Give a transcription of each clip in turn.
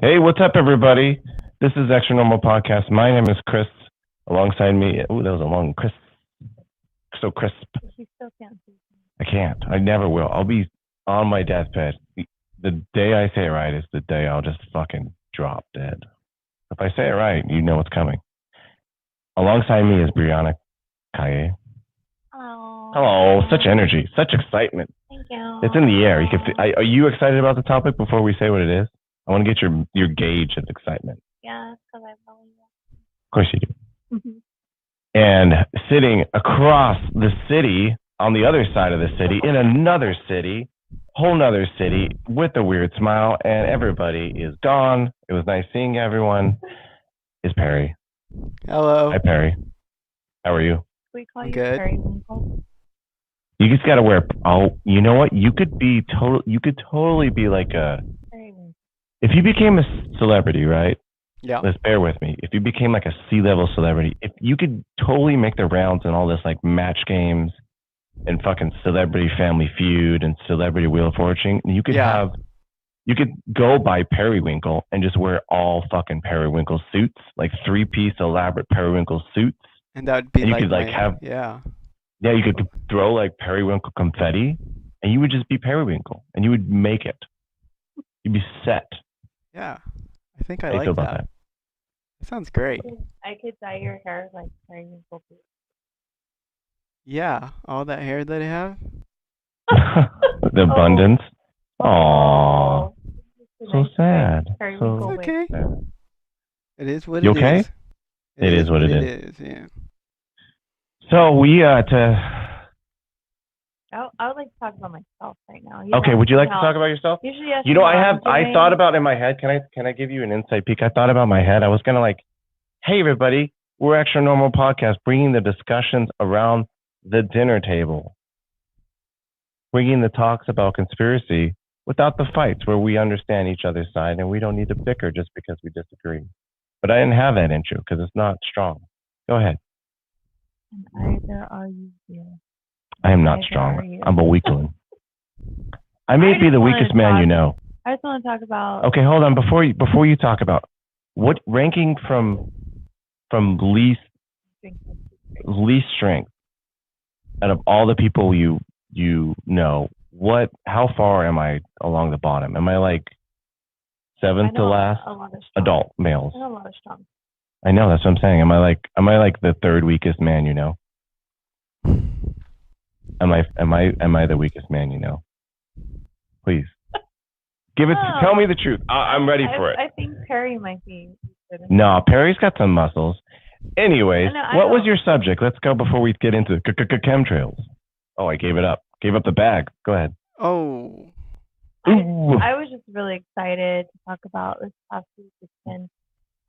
Hey, what's up, everybody? This is Extra Normal Podcast. My name is Chris. Alongside me, that was a long crisp, so crisp. You still can't see. I can't. I never will. I'll be on my deathbed. The day I say it right is the day I'll just fucking drop dead. If I say it right, you know what's coming. Alongside me is Brianna Kaye. Hello. Hello. Such energy, such excitement. Thank you. It's in the air. You can. Are you excited about the topic? Before we say what it is, I want to get your gauge of excitement. Yeah, because I believe it. Of course you do. And sitting across the city, on the other side of the city, in another city, whole nother city, with a weird smile, and everybody is gone. It was nice seeing everyone. Is Perry? Hello. Hi, Perry. How are you? We call you Good. Periwinkle. You just gotta wear. Oh, you know what? You could be total. You could totally be like a. Periwinkle. If you became a celebrity, right? Yeah. Let's bear with me. If you became like a C-level celebrity, if you could totally make the rounds in all this like match games and fucking Celebrity Family Feud and Celebrity Wheel of Fortune, you could you could go by Periwinkle and just wear all fucking Periwinkle suits, like 3-piece elaborate Periwinkle suits. And that would be And you like could like have you could throw like Periwinkle confetti and you would just be Periwinkle and you would make it. You'd be set. Yeah. I think I How do you like feel about that. That sounds great. I could dye your hair like Periwinkle. Yeah. All that hair that I have. The abundance. Aww. Oh. So sad. Periwinkle It's okay. sad. It is what You it okay? is. It is what it is. Yeah. So we I would like to talk about myself right now. Okay, would you like to talk about yourself? Usually, yes. You know, I thought about in my head. Can I give you an inside peek? I thought about my head. I was gonna like, hey everybody, we're Extra Normal Podcast, bringing the discussions around the dinner table, bringing the talks about conspiracy without the fights, where we understand each other's side and we don't need to bicker just because we disagree. But I didn't have that intro because it's not strong. Go ahead. And either are you here? I am not Neither strong. are you. I'm a weakling. I may be the weakest man you know. I just want to talk about. Okay, hold on. Before you talk about what ranking from least strength out of all the people you know, how far am I along the bottom? Am I like seventh to last? Adult males. I know a lot of strong. I know, that's what I'm saying. Am I like the third weakest man you know? Am I the weakest man you know? Please. Tell me the truth. I'm ready for it. I think Perry might be. No, Perry's got some muscles. Anyways, what was your subject? Let's go before we get into chemtrails. Oh, I gave it up. Gave up the bag. Go ahead. Oh. I was just really excited to talk about this past week. It's been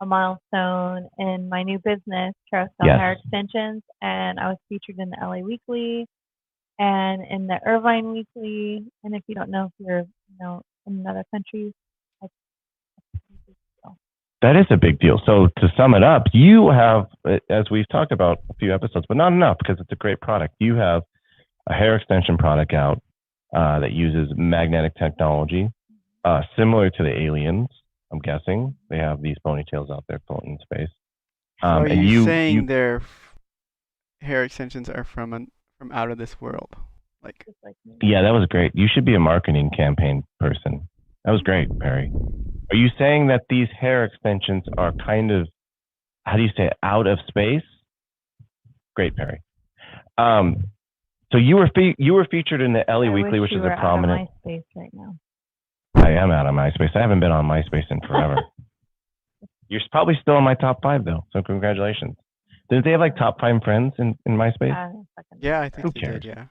a milestone in my new business, Carousel Hair Extensions, and I was featured in the LA Weekly and in the Irvine Weekly. And if you don't know, if you're in another country, that's a big deal. That is a big deal. So to sum it up, you have, as we've talked about a few episodes, but not enough because it's a great product. You have a hair extension product out that uses magnetic technology, similar to the aliens. I'm guessing they have these ponytails out there floating in space. So are you saying their hair extensions are from out of this world? Yeah, that was great. You should be a marketing campaign person. That was great, Perry. Are you saying that these hair extensions are kind of, how do you say it, out of space? Great, Perry. So you were featured in the LA Weekly, which is a prominent. Out of MySpace right now. I am out of MySpace. I haven't been on MySpace in forever. You're probably still in my top 5 though, so congratulations. Did they have like top 5 friends in MySpace? Yeah, I think Who they cares? did, yeah.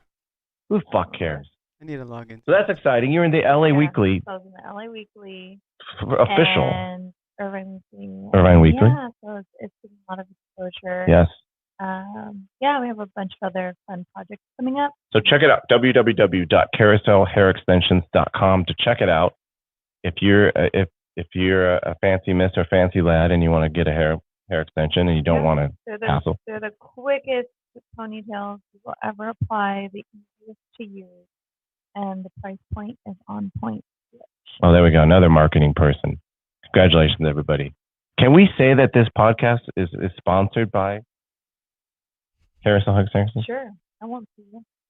Who the fuck cares? I need to log in. So that's exciting. You're in the LA Weekly. So I was in the LA Weekly. Official. And Irvine Weekly. Irvine Weekly? Yeah, so it's getting a lot of exposure. Yes. We have a bunch of other fun projects coming up. So check it out, www.carouselhairextensions.com to check it out. If you're a fancy miss or fancy lad and you want to get a hair extension and you don't want to hassle. They're the quickest ponytails you will ever apply, the easiest to use, and the price point is on point. Oh, there we go. Another marketing person. Congratulations, everybody. Can we say that this podcast is sponsored by Carousel Hair Extensions? Sure. I want to.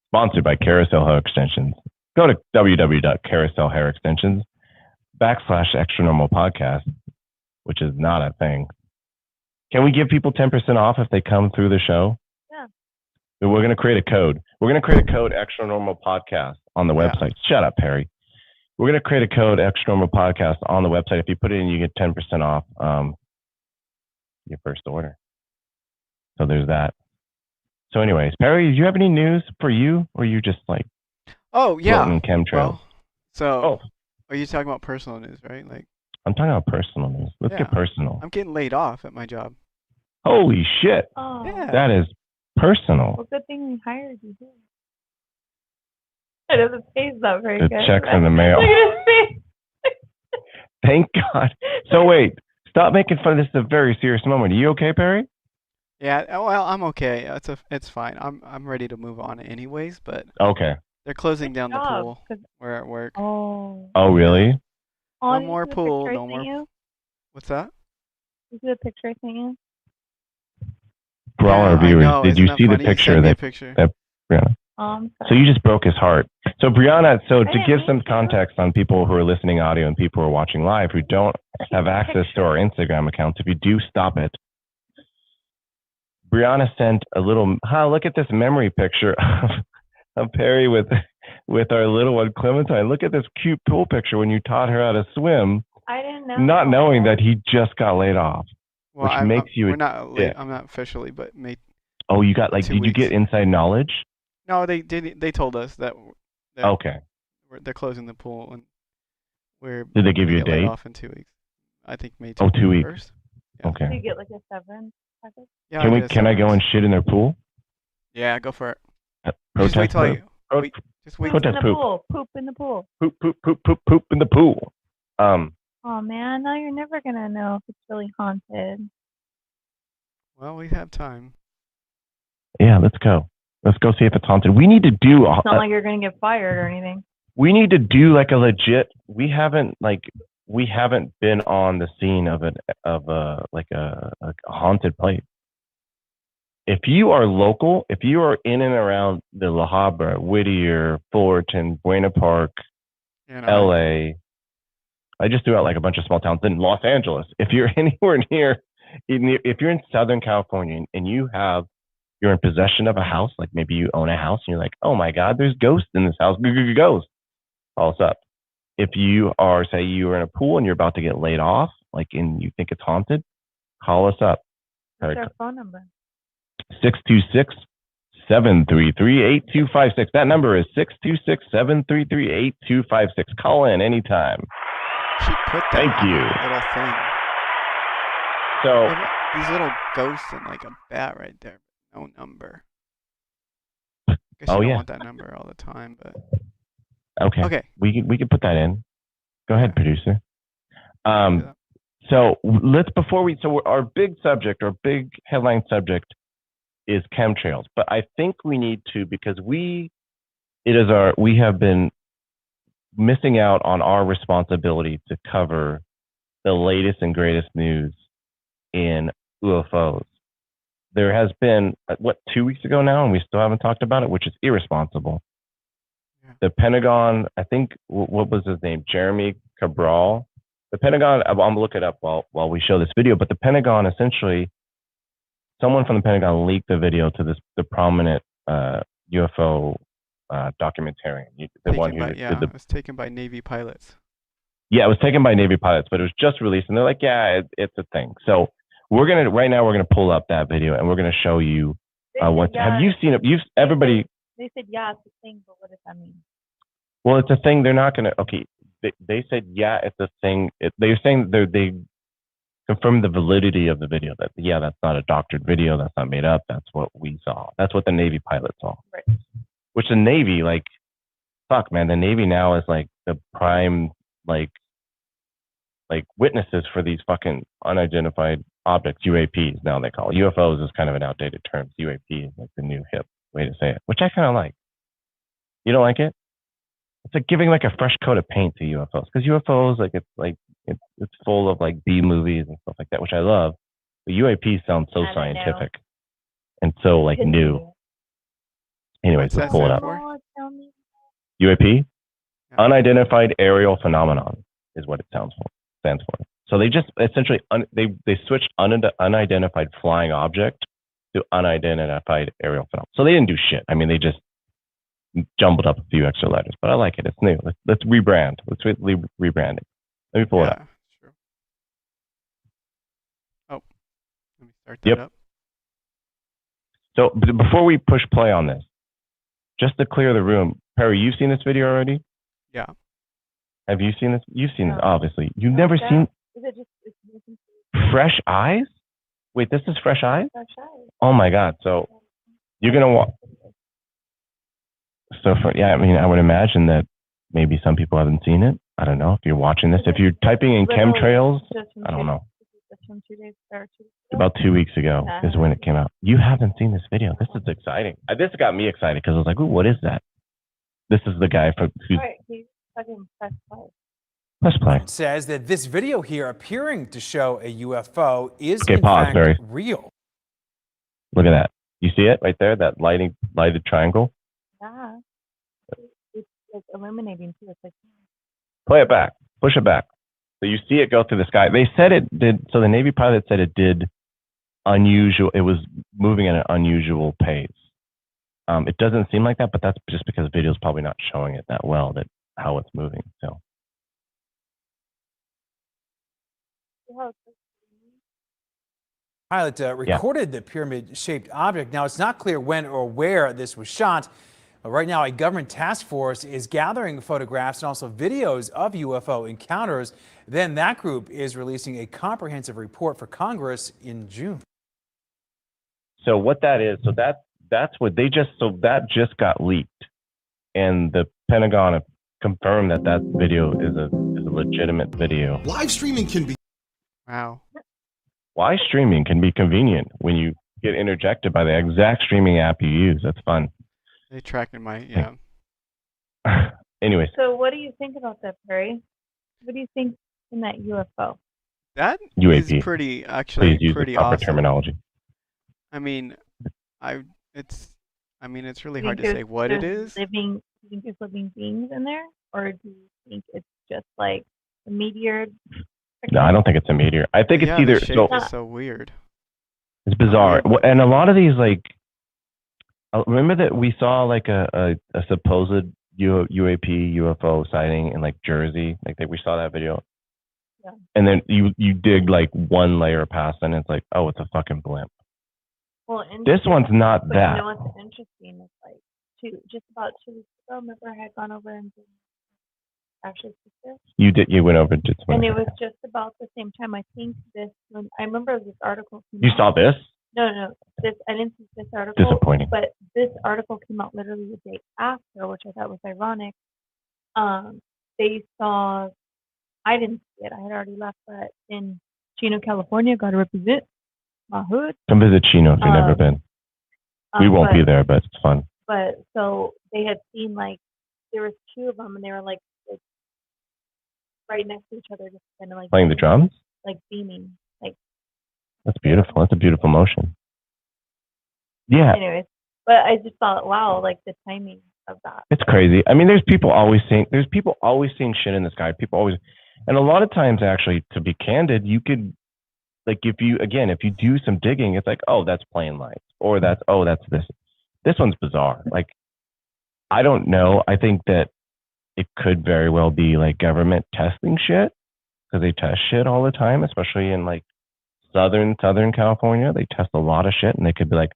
Sponsored by Carousel Hair Extensions. Go to www.carouselhairextensions.com/extra normal podcast, which is not a thing. Can we give people 10% off if they come through the show? Yeah. We're going to create a code. We're going to create a code extra normal podcast on the website. Shut up, Perry. We're going to create a code extra normal podcast on the website. If you put it in, you get 10% off your first order. So there's that. So anyways, Perry, do you have any news for you, or you just like floating chemtrails? Well, are you talking about personal news, right? Like, I'm talking about personal news. Let's get personal. I'm getting laid off at my job. Holy shit. Oh. Yeah. That is personal. Well, good thing we hired you here. I know the pay's not very good. The check's in the mail. Look at his face. Thank God. So wait, stop making fun. This is a very serious moment. Are you okay, Perry? Yeah, well, I'm okay. It's fine. I'm ready to move on anyways, but okay. They're closing down the pool where at work. Oh. Oh, really? No more pool, no more. What's that? Is it a picture I sent you? For all our viewers, did you see the picture that Brianna? So you just broke his heart. So Brianna, to give some context on people who are listening audio and people who are watching live who don't have access to our Instagram accounts, if you do, stop it. Brianna sent a little, look at this memory picture of Perry with our little one Clementine. Look at this cute pool picture when you taught her how to swim. I didn't know. Not knowing that he just got laid off. Well, which makes you I'm not officially, but oh, you got like, did you get inside knowledge? No, they told us that they're closing the pool and did they give you a date? Off in 2 weeks. I think May 2 weeks. 1st. Yeah. Okay. Do you get like a severance package? Yeah. Can I go and shit in their pool? Yeah, go for it. Protest poop. Just wait. Protest poop. Poop in the pool. Poop in the pool. Oh man, now you're never gonna know if it's really haunted. Well, we have time. Yeah, let's go. Let's go see if it's haunted. We need to do. It's not like you're gonna get fired or anything. We need to do like a legit. We haven't been on the scene of a haunted place. If you are local, if you are in and around the La Habra, Whittier, Fullerton, Buena Park, LA, I just threw out like a bunch of small towns. Then Los Angeles. If you're anywhere near, if you're in Southern California and you're in possession of a house, like maybe you own a house and you're like, oh my God, there's ghosts in this house. Ghosts. Call us up. If you are, say you are in a pool and you're about to get laid off, and you think it's haunted, call us up. What's our phone number? 626-733-8256. That number is 626-733-8256. Call in anytime. She put that Thank you. Little thing. So these little ghosts and like a bat right there. No number. Guess you don't want that number all the time, but okay. We can put that in. Go ahead, producer. So our big subject, our big headline subject is chemtrails. But I think we need to, because we have been missing out on our responsibility to cover the latest and greatest news in UFOs. There has been 2 weeks ago now, and we still haven't talked about it, which is irresponsible. Yeah. The Pentagon, I think, what was his name? Jeremy Cabral. The Pentagon, I'm going to look it up while we show this video, but the Pentagon, essentially, someone from the Pentagon leaked the video to the prominent UFO documentarian. It was taken by Navy pilots. Yeah, it was taken by Navy pilots, but it was just released, and they're like, yeah, it's a thing. So we're gonna pull up that video, and we're gonna show you what. Have you seen it? Everybody. They said, yeah, it's a thing, but what does that mean? Well, it's a thing. They're not gonna. Okay, they said, yeah, it's a thing. They're saying they confirmed the validity of the video. That that's not a doctored video. That's not made up. That's what we saw. That's what the Navy pilot saw. Right. Which the Navy, fuck, man, the Navy now is like the prime, like witnesses for these fucking unidentified objects, UAPs. Now they call it. UFOs is kind of an outdated term. UAP is like the new hip way to say it, which I kind of like. You don't like it? It's like giving like a fresh coat of paint to UFOs, because UFOs, it's like It's full of like B movies and stuff like that, which I love. But UAP sounds so scientific and so like new. Anyways, let's pull it up. UAP, unidentified aerial phenomenon, is what it stands for. So they just essentially they switched unidentified flying object to unidentified aerial phenomenon. So they didn't do shit. I mean, they just jumbled up a few extra letters, but I like it. It's new. Let's rebrand. Let's rebrand it. Let me pull it up. Sure. Oh, let me start that up. So before we push play on this, just to clear the room, Perry, you've seen this video already? Yeah. Have you seen this? You've seen this, obviously. You've never seen Fresh Eyes? Wait, this is Fresh Eyes? Fresh Eyes. Oh my God. So you're going to watch. So I mean, I would imagine that maybe some people haven't seen it. I don't know if you're watching this. If you're typing in chemtrails, I don't know. About 2 weeks ago is when it came out. You haven't seen this video. This is exciting. This got me excited because I was like, ooh, what is that? This is the guy from who's Press play. It says that this video here appearing to show a UFO is in fact real. Look at that. You see it right there? That lighted triangle? Yeah. It's like illuminating too. It's like play it back. Push it back. So you see it go through the sky. They said it did. So the Navy pilot said it did unusual. It was moving at an unusual pace. It doesn't seem like that, but that's just because the video is probably not showing it that well, that how it's moving. So. Pilot recorded the pyramid-shaped object. Now, it's not clear when or where this was shot. But right now, a government task force is gathering photographs and also videos of UFO encounters. Then that group is releasing a comprehensive report for Congress in June. So what that is, so that's what they just, so that just got leaked. And the Pentagon confirmed that that video is a legitimate video. Live streaming can be. Wow. Live streaming can be convenient when you get interjected by the exact streaming app you use. That's fun. They tracked my, Anyways. So what do you think about that, Perry? What do you think in that UFO? That UAP. is pretty, actually, please use pretty the proper awesome. Terminology. I mean, it's really hard to say what it is. Do you think there's living beings in there? Or do you think it's just like a meteor? No, I don't think it's a meteor. I think it's either. The shape is so weird. It's bizarre. And a lot of these, like, remember that we saw like a supposed UAP UFO sighting in like Jersey, like we saw that video. Yeah. And then you dig like one layer past and it's like, oh, it's a fucking blimp. Well, this one's not that. You know what's interesting is like just about 2 weeks ago, remember I had gone over and actually sister. You went over and did something. And it was just about the same time. I think I remember this article. You saw this? No. I didn't see this article. Disappointing. But this article came out literally the day after, which I thought was ironic. They saw. I didn't see it. I had already left, but in Chino, California, got to represent my hood. Come visit Chino if you've never been. We won't be there, but it's fun. But so they had seen like there was 2 of them, and they were like right next to each other, just kind of like playing the drums, like beaming, like. That's beautiful. That's a beautiful motion. Yeah. Anyways, but I just thought, wow, like the timing of that. It's crazy. I mean, there's people always seeing shit in the sky. People always, and a lot of times, actually, to be candid, you could, like, if you do some digging, it's like, oh, that's plane lights, or that's this. This one's bizarre. Like, I don't know. I think that it could very well be like government testing shit, because they test shit all the time, especially in like Southern California. They test a lot of shit, and they could be like,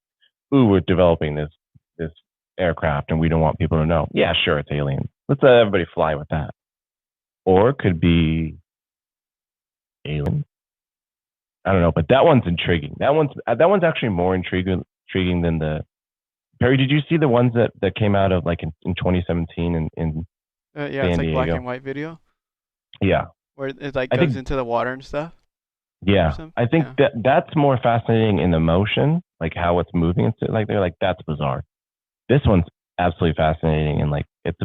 ooh, we're developing this aircraft and we don't want people to know. Yeah, sure, it's aliens. Let's let everybody fly with that. Or it could be aliens. I don't know, but that one's intriguing. That one's actually more intriguing than the. Perry, did you see the ones that came out of like in 2017 in yeah, San it's like Diego? black and white video. Yeah. Where it like goes into the water and stuff. Yeah, I think that's more fascinating in the motion, like how it's moving. It's like they're like, that's bizarre. This one's absolutely fascinating, and like it's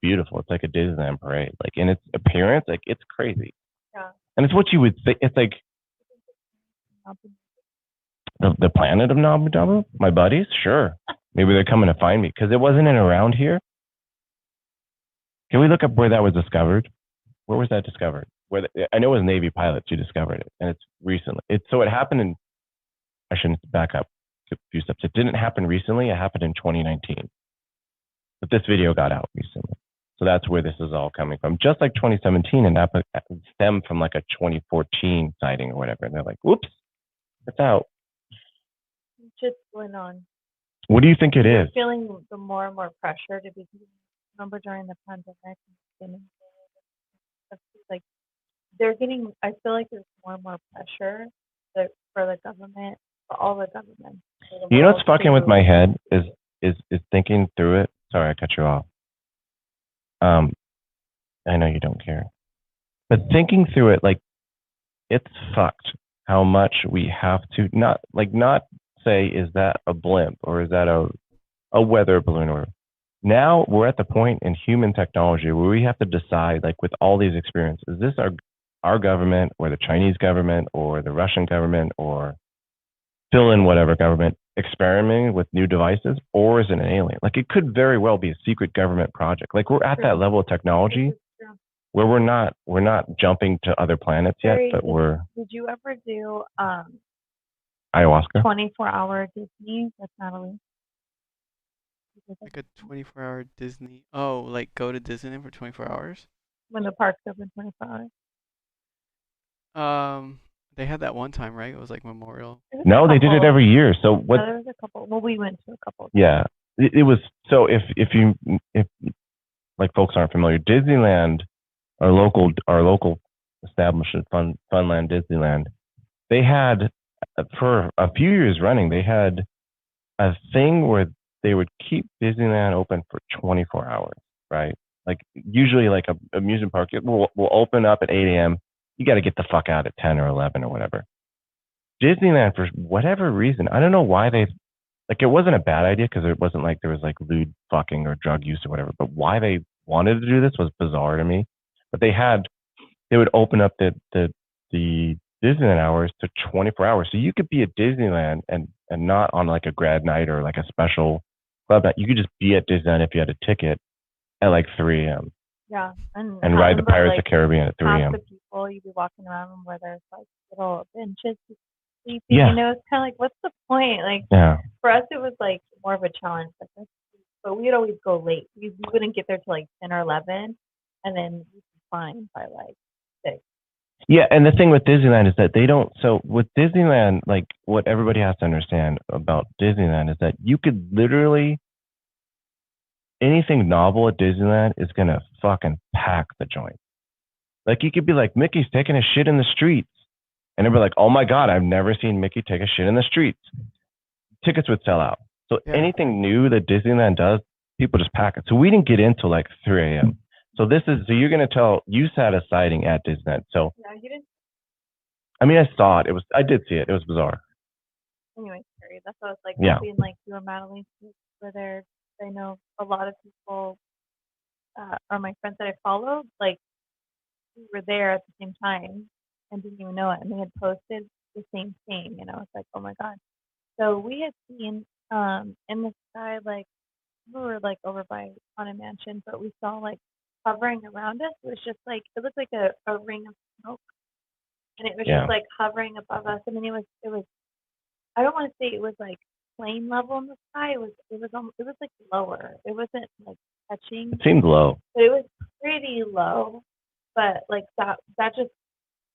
beautiful. It's like a Disneyland parade, like in its appearance, like it's crazy. Yeah. And it's what you would think. It's like the planet of Nabu Dabu. My buddies, sure. Maybe they're coming to find me because it wasn't in around here. Can we look up where that was discovered? Where was that discovered? I know it was Navy pilots who discovered it, and it's recently. So it happened in. I shouldn't back up a few steps. It didn't happen recently. It happened in 2019, but this video got out recently. So that's where this is all coming from. Just like 2017, and that stemmed from like a 2014 sighting or whatever. And they're like, "Whoops, it's out." Just went on. What do you think it is? Feeling the more and more pressure to be. Remember during the pandemic, like they're getting. I feel like there's more and more pressure for the government, for all the governments. You know what's fucking with my head is thinking through it. Sorry, I cut you off. I know you don't care, but thinking through it, like it's fucked how much we have to not say, is that a blimp or is that a weather balloon? Or now we're at the point in human technology where we have to decide, like with all these experiences, is this our government or the Chinese government or the Russian government or fill in whatever government experimenting with new devices, or is it an alien? Like it could very well be a secret government project. Like we're at that level of technology where we're not jumping to other planets yet, but we're. Did you ever do ayahuasca? 24-hour Disney with Natalie? Like a 24-hour Disney. Oh, like go to Disneyland for 24 hours? When the park's open 24 hours. They had that one time, right? It was like Memorial. No, they did it every year. So what? No, there was a couple. Well, we went to a couple. Yeah, it was. So if like folks aren't familiar, Disneyland, our local establishment, Funland Disneyland, they had for a few years running, they had a thing where they would keep Disneyland open for 24 hours, right? Like usually like a amusement park, it will open up at 8 a.m. You got to get the fuck out at 10 or 11 or whatever. Disneyland, for whatever reason, I don't know why it wasn't a bad idea because it wasn't like there was like lewd fucking or drug use or whatever, but why they wanted to do this was bizarre to me. But they would open up the Disneyland hours to 24 hours. So you could be at Disneyland and not on like a grad night or like a special club night. You could just be at Disneyland if you had a ticket at like 3 a.m. Yeah. And ride the Pirates of the Caribbean at 3 a.m. The people you'd be walking around where there's like little benches to sleep. Yeah. You know, it's kind of like, what's the point? Like, for us, it was like more of a challenge. But we'd always go late. We wouldn't get there till like 10 or 11, and then we'd be fine by like 6. Yeah, and the thing with Disneyland is that they don't. So with Disneyland, like what everybody has to understand about Disneyland is that you could literally anything novel at Disneyland is gonna fucking pack the joint. Like you could be like, Mickey's taking a shit in the streets, and they'd be like, oh my god, I've never seen Mickey take a shit in the streets. Tickets would sell out. So anything new that Disneyland does, people just pack it. So we didn't get in till like 3 a.m. So you're gonna tell you had a sighting at Disneyland. So yeah, you didn't. I mean, I saw it. I did see it. It was bizarre. Anyway, sorry. That's what I was like. Yeah. Being like you and Madeline were there. I know a lot of people, or my friends that I followed, like we were there at the same time and didn't even know it, and they had posted the same thing, and I was like, oh my god. So we had seen in the sky, like we were like over by Haunted Mansion, but we saw like hovering around us. It was just like it looked like a ring of smoke, and it was just like hovering above us. I mean, it was. I don't want to say it was like plane level in the sky. It was like lower. It wasn't like touching. It seemed low. But it was pretty low. But like that just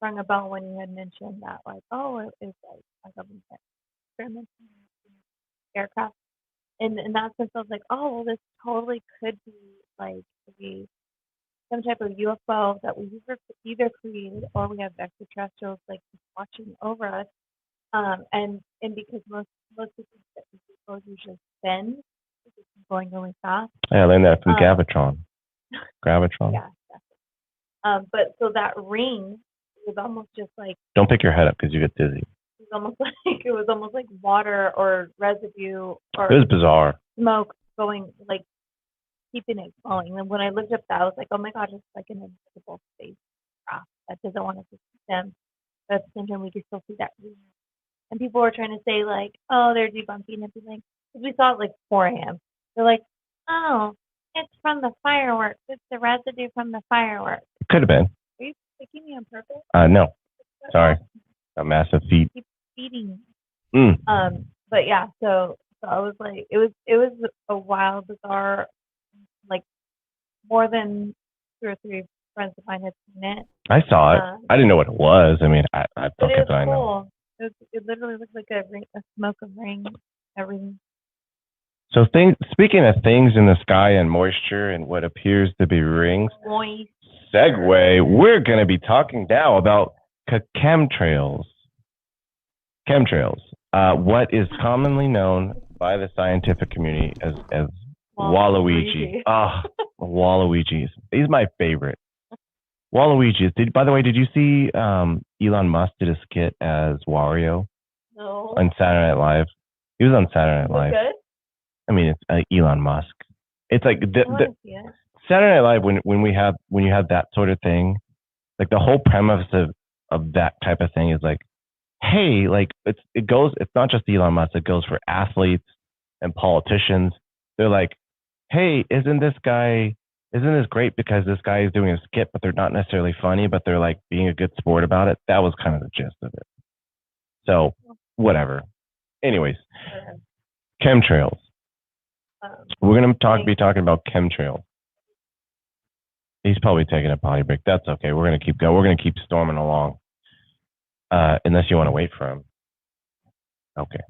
rang a bell when you had mentioned that, like, oh, it's like a government experiment aircraft. And in that sense, I was like, oh, well, this totally could be like some type of UFO that we either created or we have extraterrestrials like just watching over us. And because most of the things that we UFOs usually spin, going really fast. Yeah, I learned that from Gravitron. Gravitron. Yeah, exactly. But so that ring was almost just like. Don't pick your head up because you get dizzy. It was almost like water or residue or. It was bizarre. Smoke going like keeping it going. And when I looked up that, I was like, oh my god, it's like an invisible space craft that doesn't want us to see them, but at the same time we can still see that rumor. And people were trying to say like, oh, they're debunking everything because we saw it like 4 a.m. They're like, oh, it's from the fireworks. It's the residue from the fireworks. Could have been. Are you picking me on purpose? No. Sorry. A massive feat. Keep feeding. Mm. But yeah, so I was like, it was a wild, bizarre, like more than 2 or 3 friends of mine had seen it. I saw it. I didn't know what it was. I mean, I but thought it was I know. cool. It literally looked like a smoke of rain, everything. So speaking of things in the sky and moisture and what appears to be rings, Moist. segue, we're going to be talking now about chemtrails. Chemtrails, what is commonly known by the scientific community as Waluigi. Waluigis. He's my favorite. Waluigis. By the way, did you see Elon Musk did a skit as Wario? No. On Saturday Night Live? He was on Saturday Night Live. Good? I mean, it's Elon Musk. It's like Saturday Night Live when you have that sort of thing, like the whole premise of that type of thing is like, hey, like it's not just Elon Musk, it goes for athletes and politicians. They're like, hey, isn't this great because this guy is doing a skit, but they're not necessarily funny, but they're like being a good sport about it. That was kind of the gist of it. So whatever. Anyways, chemtrails. We're going to be talking about chemtrails. He's probably taking a potty break. That's okay. We're going to keep going. We're going to keep storming along. Unless you want to wait for him. Okay.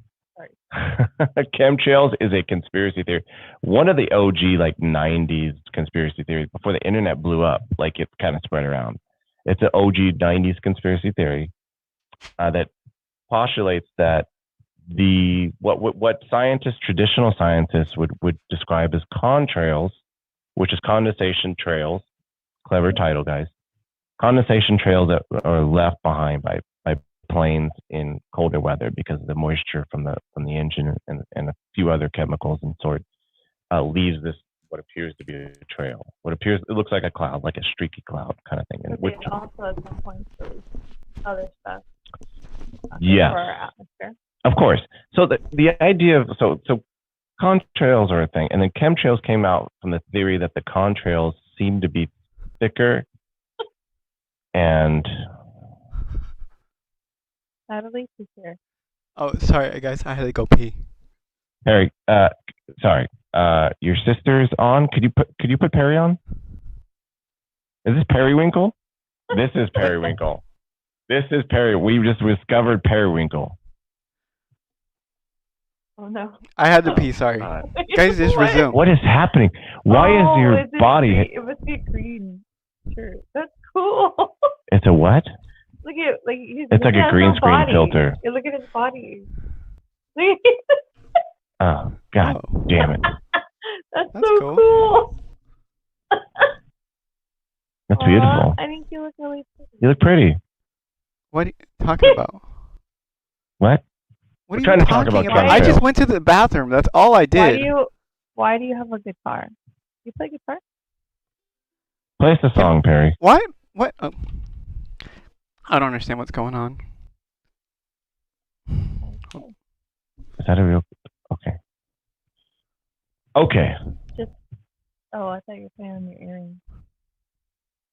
Chemtrails is a conspiracy theory. One of the OG like 90s conspiracy theories before the internet blew up, like it kind of spread around. It's an OG 90s conspiracy theory that postulates that what traditional scientists would describe as contrails, which is condensation trails. Clever title, guys. Condensation trails that are left behind by planes in colder weather because of the moisture from the engine and a few other chemicals and sorts leaves this what appears to be a trail. It looks like a cloud, like a streaky cloud kind of thing. But they also at some point release other stuff. Yeah. For our atmosphere. Of course. So the idea of so contrails are a thing, and then chemtrails came out from the theory that the contrails seem to be thicker and Natalie is here. Oh, sorry, guys. I had to go pee. Perry, sorry. Your sister's on. Could you put Perry on? Is this Periwinkle? This is Periwinkle. This is Perry. We've just discovered Periwinkle. Oh no. I had to pee. Sorry, guys. Just resume. What is happening? Why is your body? It must be a green shirt. That's cool. It's a what? Look at it's like a green screen filter. Look at his body. Oh God damn it! That's so cool. That's beautiful. I think you look really pretty. You look pretty. What are you talking about? What? What are you talking about? I just went to the bathroom. That's all I did. Why do you have a guitar? You play guitar? Play us a song, Perry. What? What? Oh. I don't understand what's going on. Is that a real? Okay. Okay. I thought you were playing on your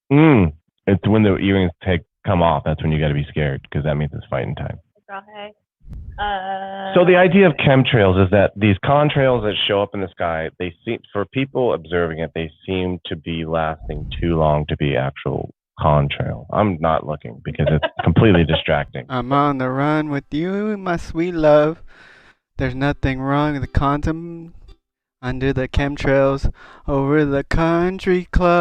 earrings. It's when the earrings come off. That's when you got to be scared because that means it's fighting time. So the idea of chemtrails is that these contrails that show up in the sky, they seem, for people observing it, they seem to be lasting too long to be actual contrail. I'm not looking because it's completely distracting. I'm on the run with you, my sweet love. There's nothing wrong with the quantum under the chemtrails over the country club.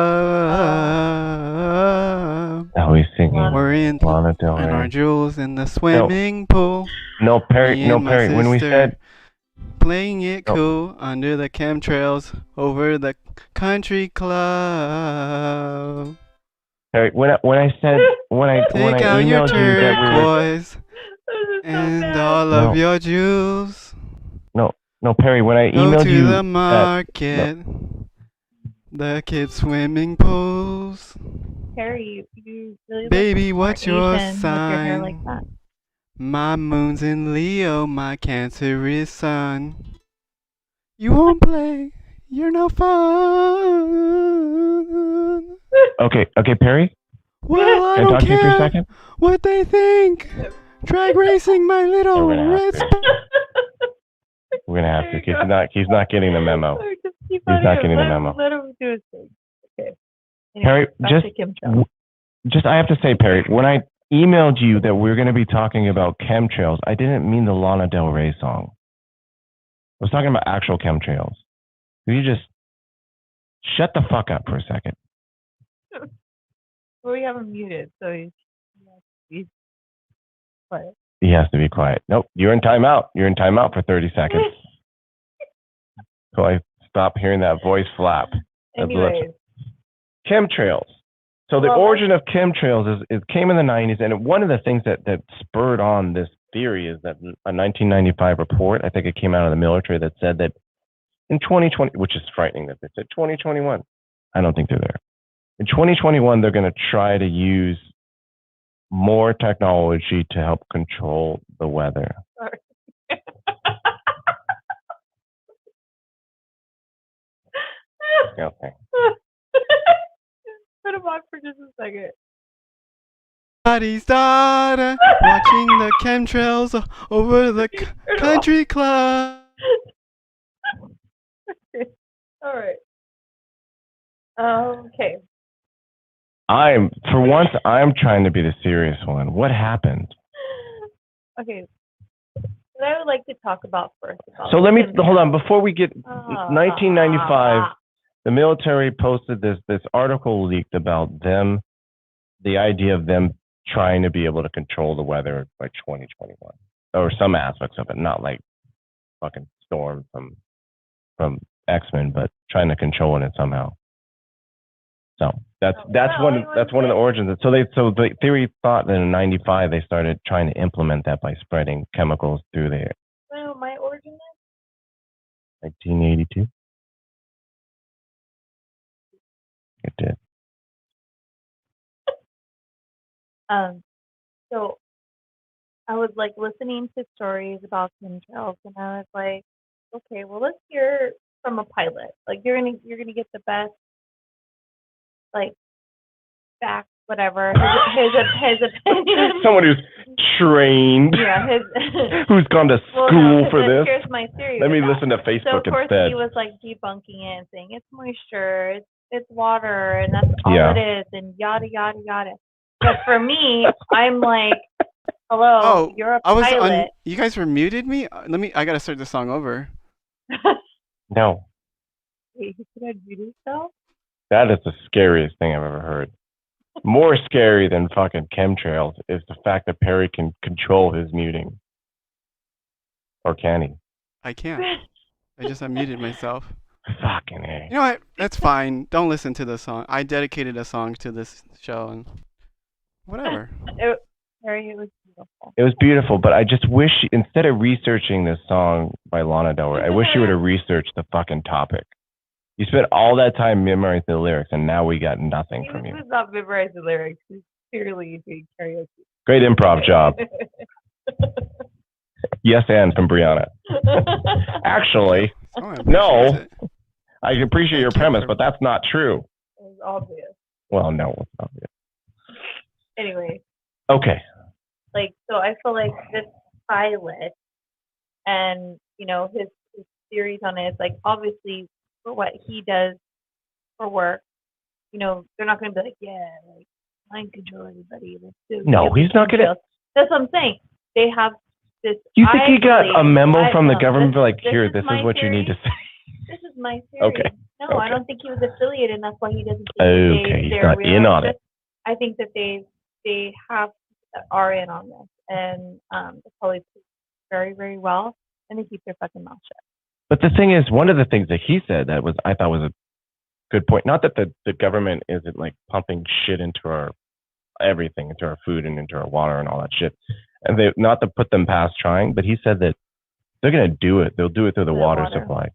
Always singing. We're in Lana Del Rey. And our jewels in the swimming pool. No, Perry. When we said playing it cool under the chemtrails over the country club. Perry, when I emailed your turquoise and all of your jewels. No, Perry, when I emailed you. Go to the market. The kids' swimming pools. Perry, you really Baby, look what's more your Asian with your hair like sign? that. My moon's in Leo, my Cancerous sun. You won't play, you're no fun. Okay, Perry. Well, I Can I don't talk to you for a care second? what they think. Drag racing, my little We're gonna have red. to. We're gonna have to. He's not getting the memo. He's not getting the memo. Let him do his thing. Okay. Anyway, Perry, back just to chemtrails. I have to say, Perry, when I emailed you that we're going to be talking about chemtrails, I didn't mean the Lana Del Rey song. I was talking about actual chemtrails. Will you just shut the fuck up for a second? Well, we have him muted, so he's quiet. He has to be quiet. Nope, you're in timeout. You're in timeout for 30 seconds. So I stop hearing that voice flap. Anyways. Chemtrails. So the origin of chemtrails is came in the 90s, and one of the things that spurred on this theory is that a 1995 report, I think it came out of the military, that said that in 2020, which is frightening that they said 2021. I don't think they're there. In 2021, they're going to try to use more technology to help control the weather. Sorry. Okay. Put him on for just a second. Daddy's daughter, watching the chemtrails over the country club. Okay. All right. Okay. For once, I'm trying to be the serious one. What happened? Okay. What I would like to talk about first. So let me hold on before we get 1995. The military posted this article leaked about them, the idea of them trying to be able to control the weather by 2021, or some aspects of it, not like fucking Storm from X-Men, but trying to control it somehow. So that's one of the origins. So the theory thought that in '95 they started trying to implement that by spreading chemicals through the air. Well, my origin is 1982. It did. So I was like listening to stories about chemtrails, and I was like, okay, well, let's hear from a pilot. Like you're gonna get the best, like, facts, whatever. His opinion. Someone who's trained. Yeah, who's gone to school for this. Here's my theory. Let me listen to Facebook so of course instead. he was like debunking it and saying it's moisture, it's water, and that's all it is, and yada yada yada. But for me, I'm like, hello, you're a pilot. You guys were muted me? I gotta start the song over. No. Wait, he could have muted himself? That is the scariest thing I've ever heard. More scary than fucking chemtrails is the fact that Perry can control his muting. Or can he? I can't. I just unmuted myself. Fucking A. You know what? That's fine. Don't listen to the song. I dedicated a song to this show and whatever. Perry, it was beautiful. It was beautiful, but I just wish, instead of researching this song by Lana Del Rey, I wish you would have researched the fucking topic. You spent all that time memorizing the lyrics, and now we got nothing from you. He was not memorizing the lyrics. He's clearly doing karaoke. Great improv job. Yes, and from Brianna. Actually, no. I appreciate your premise, but that's not true. It was obvious. Well, no, it's obvious. Anyway. Okay. Like, so I feel like this pilot and, you know, his theories on it, like, obviously, for what he does for work, you know, they're not going to be like, yeah, like, mind control everybody. No, he's not going to. That's what I'm saying. They have this. You think he got a memo from the government like, here, this is what you need to say? This is my theory. Okay. No, I don't think he was affiliated, and that's why he doesn't think he's not in on it. I think that they have are in on this, and the police do very, very well, and they keep their fucking mouth shut. But the thing is, one of the things that he said that I thought was a good point. Not that the government isn't like pumping shit into our everything, into our food and into our water and all that shit, and they not to put them past trying, but he said that they're gonna do it. They'll do it through the water supply,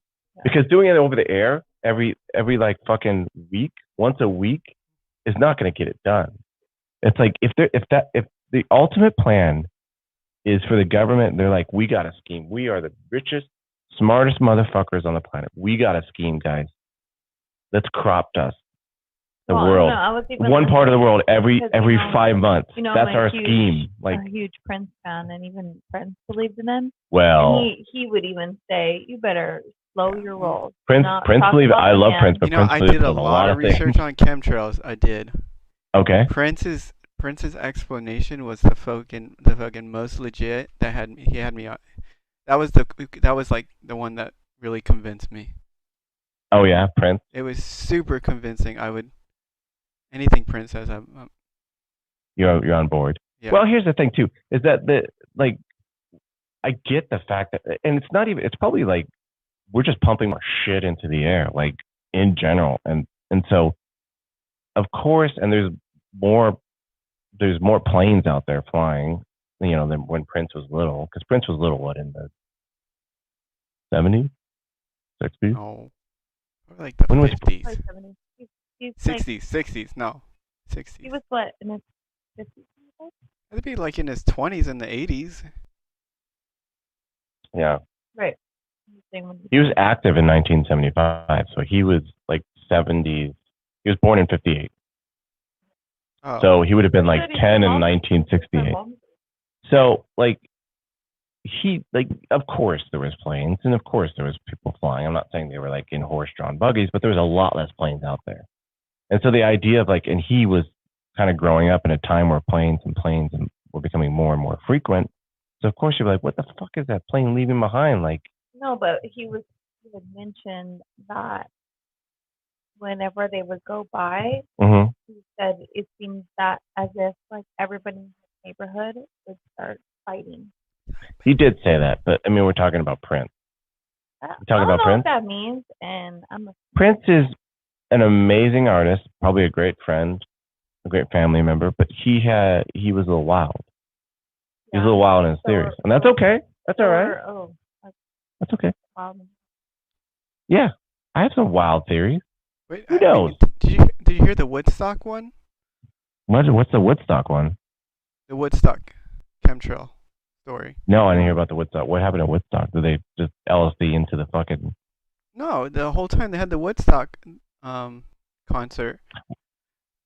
because doing it over the air every like fucking week, once a week, is not going to get it done. It's like if the ultimate plan is for the government, they're like, we got a scheme. We are the richest, smartest motherfuckers on the planet. We got a scheme, guys. Let's crop dust the world. One part of the world every 5 months. That's our scheme. Like a huge Prince fan, and even Prince believed in him. Well, and he would even say, "You better slow your rolls." Prince believed. I love Prince, but Prince I did a lot of research on chemtrails. I did. Okay. Prince's explanation was the fucking most legit. He had me on. That was like the one that really convinced me. Oh yeah, Prince. It was super convincing. Anything Prince says, you're on board. Yeah. Well, here's the thing too, is that I get the fact that, and it's not even. It's probably like we're just pumping more shit into the air, like in general, and so of course, and there's more planes out there flying, than when Prince was little, because Prince was little, what, in the 70s, 60s? Oh, like the 50s. 60s, no, 60s. He was what, in his 50s? It'd be like in his 20s and the 80s. Yeah. Right. He was active in 1975, so he was like 70s. He was born in 58. Oh. So he would have been like 10 in 1968. So of course there was planes, and of course there was people flying. I'm not saying they were like in horse-drawn buggies, but there was a lot less planes out there. And so the idea of and he was kind of growing up in a time where planes were becoming more and more frequent. So of course you're like, what the fuck is that plane leaving behind? No, but he would mention that whenever they would go by, he said it seems that as if everybody in the neighborhood would start fighting. He did say that, but I mean, we're talking about Prince. We're talking about Prince. What that means, and Prince is an amazing artist, probably a great friend, a great family member, but he was a little wild. He was a little wild in his theories, and that's okay. That's all right. That's okay. Yeah, I have some wild theories. Wait, who knows? Did you hear the Woodstock one? What's the Woodstock one? The Woodstock chemtrail story. No, I didn't hear about the Woodstock. What happened at Woodstock? Did they just LSD into the fucking? No, the whole time they had the Woodstock concert.